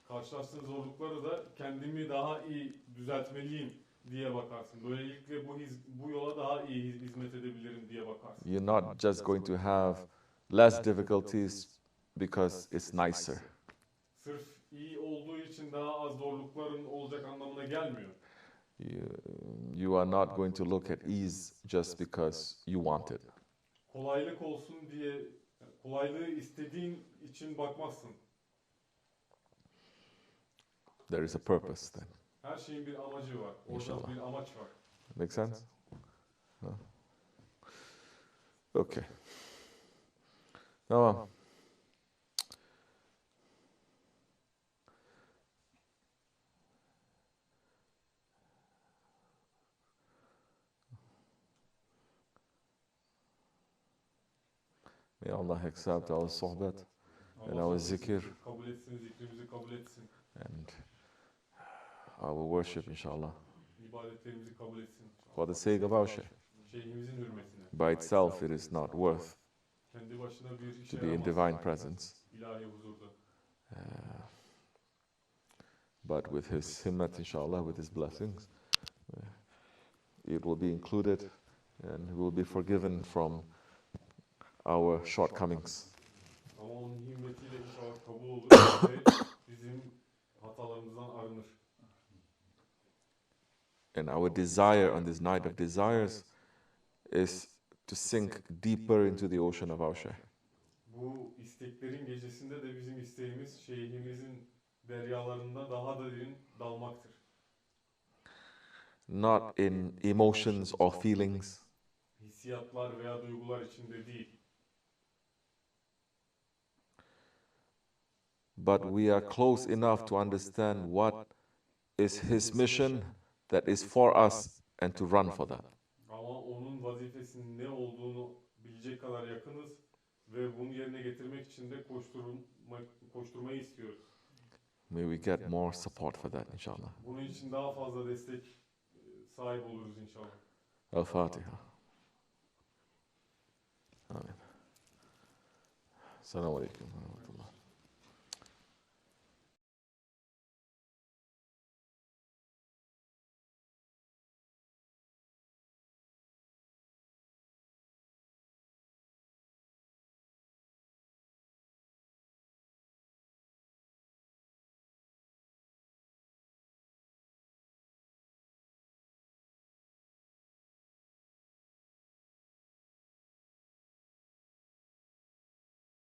Karşılaştığın zorlukları da kendimi daha iyi düzeltmeliyim diye bakarsın. Böylelikle bu yola daha iyi hizmet edebilirim diye bakarsın. You're not just going to have less difficulties because it's nicer. Sırf iyi olduğu için daha az zorlukların olacak anlamına gelmiyor. You are not going to look at ease just because you want it. Kolaylık olsun diye, kolaylığı istediğin için bakmazsın. There is a purpose then. Her şeyin bir amacı var. Orada İnşallah. bir amaç var. Make sense? No? Okay. Tamam. May Allah accept our sohbet and our zikr Kabul etsin, zikrimizi kabul etsin. and our worship, inshallah, İbadetlerimizi kabul etsin. for the sake of our Shaykh. Şeyhimizin hürmetine. By itself, it is not worth Kendi başına bir işe to be in yaramaz. divine presence. İlahi huzurda. But with his himmat, inshallah, with his blessings, it will be included and we will be forgiven from our shortcomings. Ama onun himmetiyle inşallah kabul olur ve bizim hatalarımızdan arınır. And our desire on this night of desires is to sink deeper into the ocean of our Shaykh. Bu isteklerin gecesinde de bizim isteğimiz şeyhimizin deryalarında daha da derin dalmaktır. Not in emotions or feelings, Hissiyatlar veya duygular içinde değil. but we are close enough to understand what is his mission that is for us and to run for that. Ama onun vazifesinin ne olduğunu bilecek kadar yakınız ve bunu yerine getirmek için de koşturmayı istiyoruz. May we get more support for that, inshallah. Bunun için daha fazla destek sahip oluruz inşallah. Al-Fatiha. Amin. Assalamu alaikum.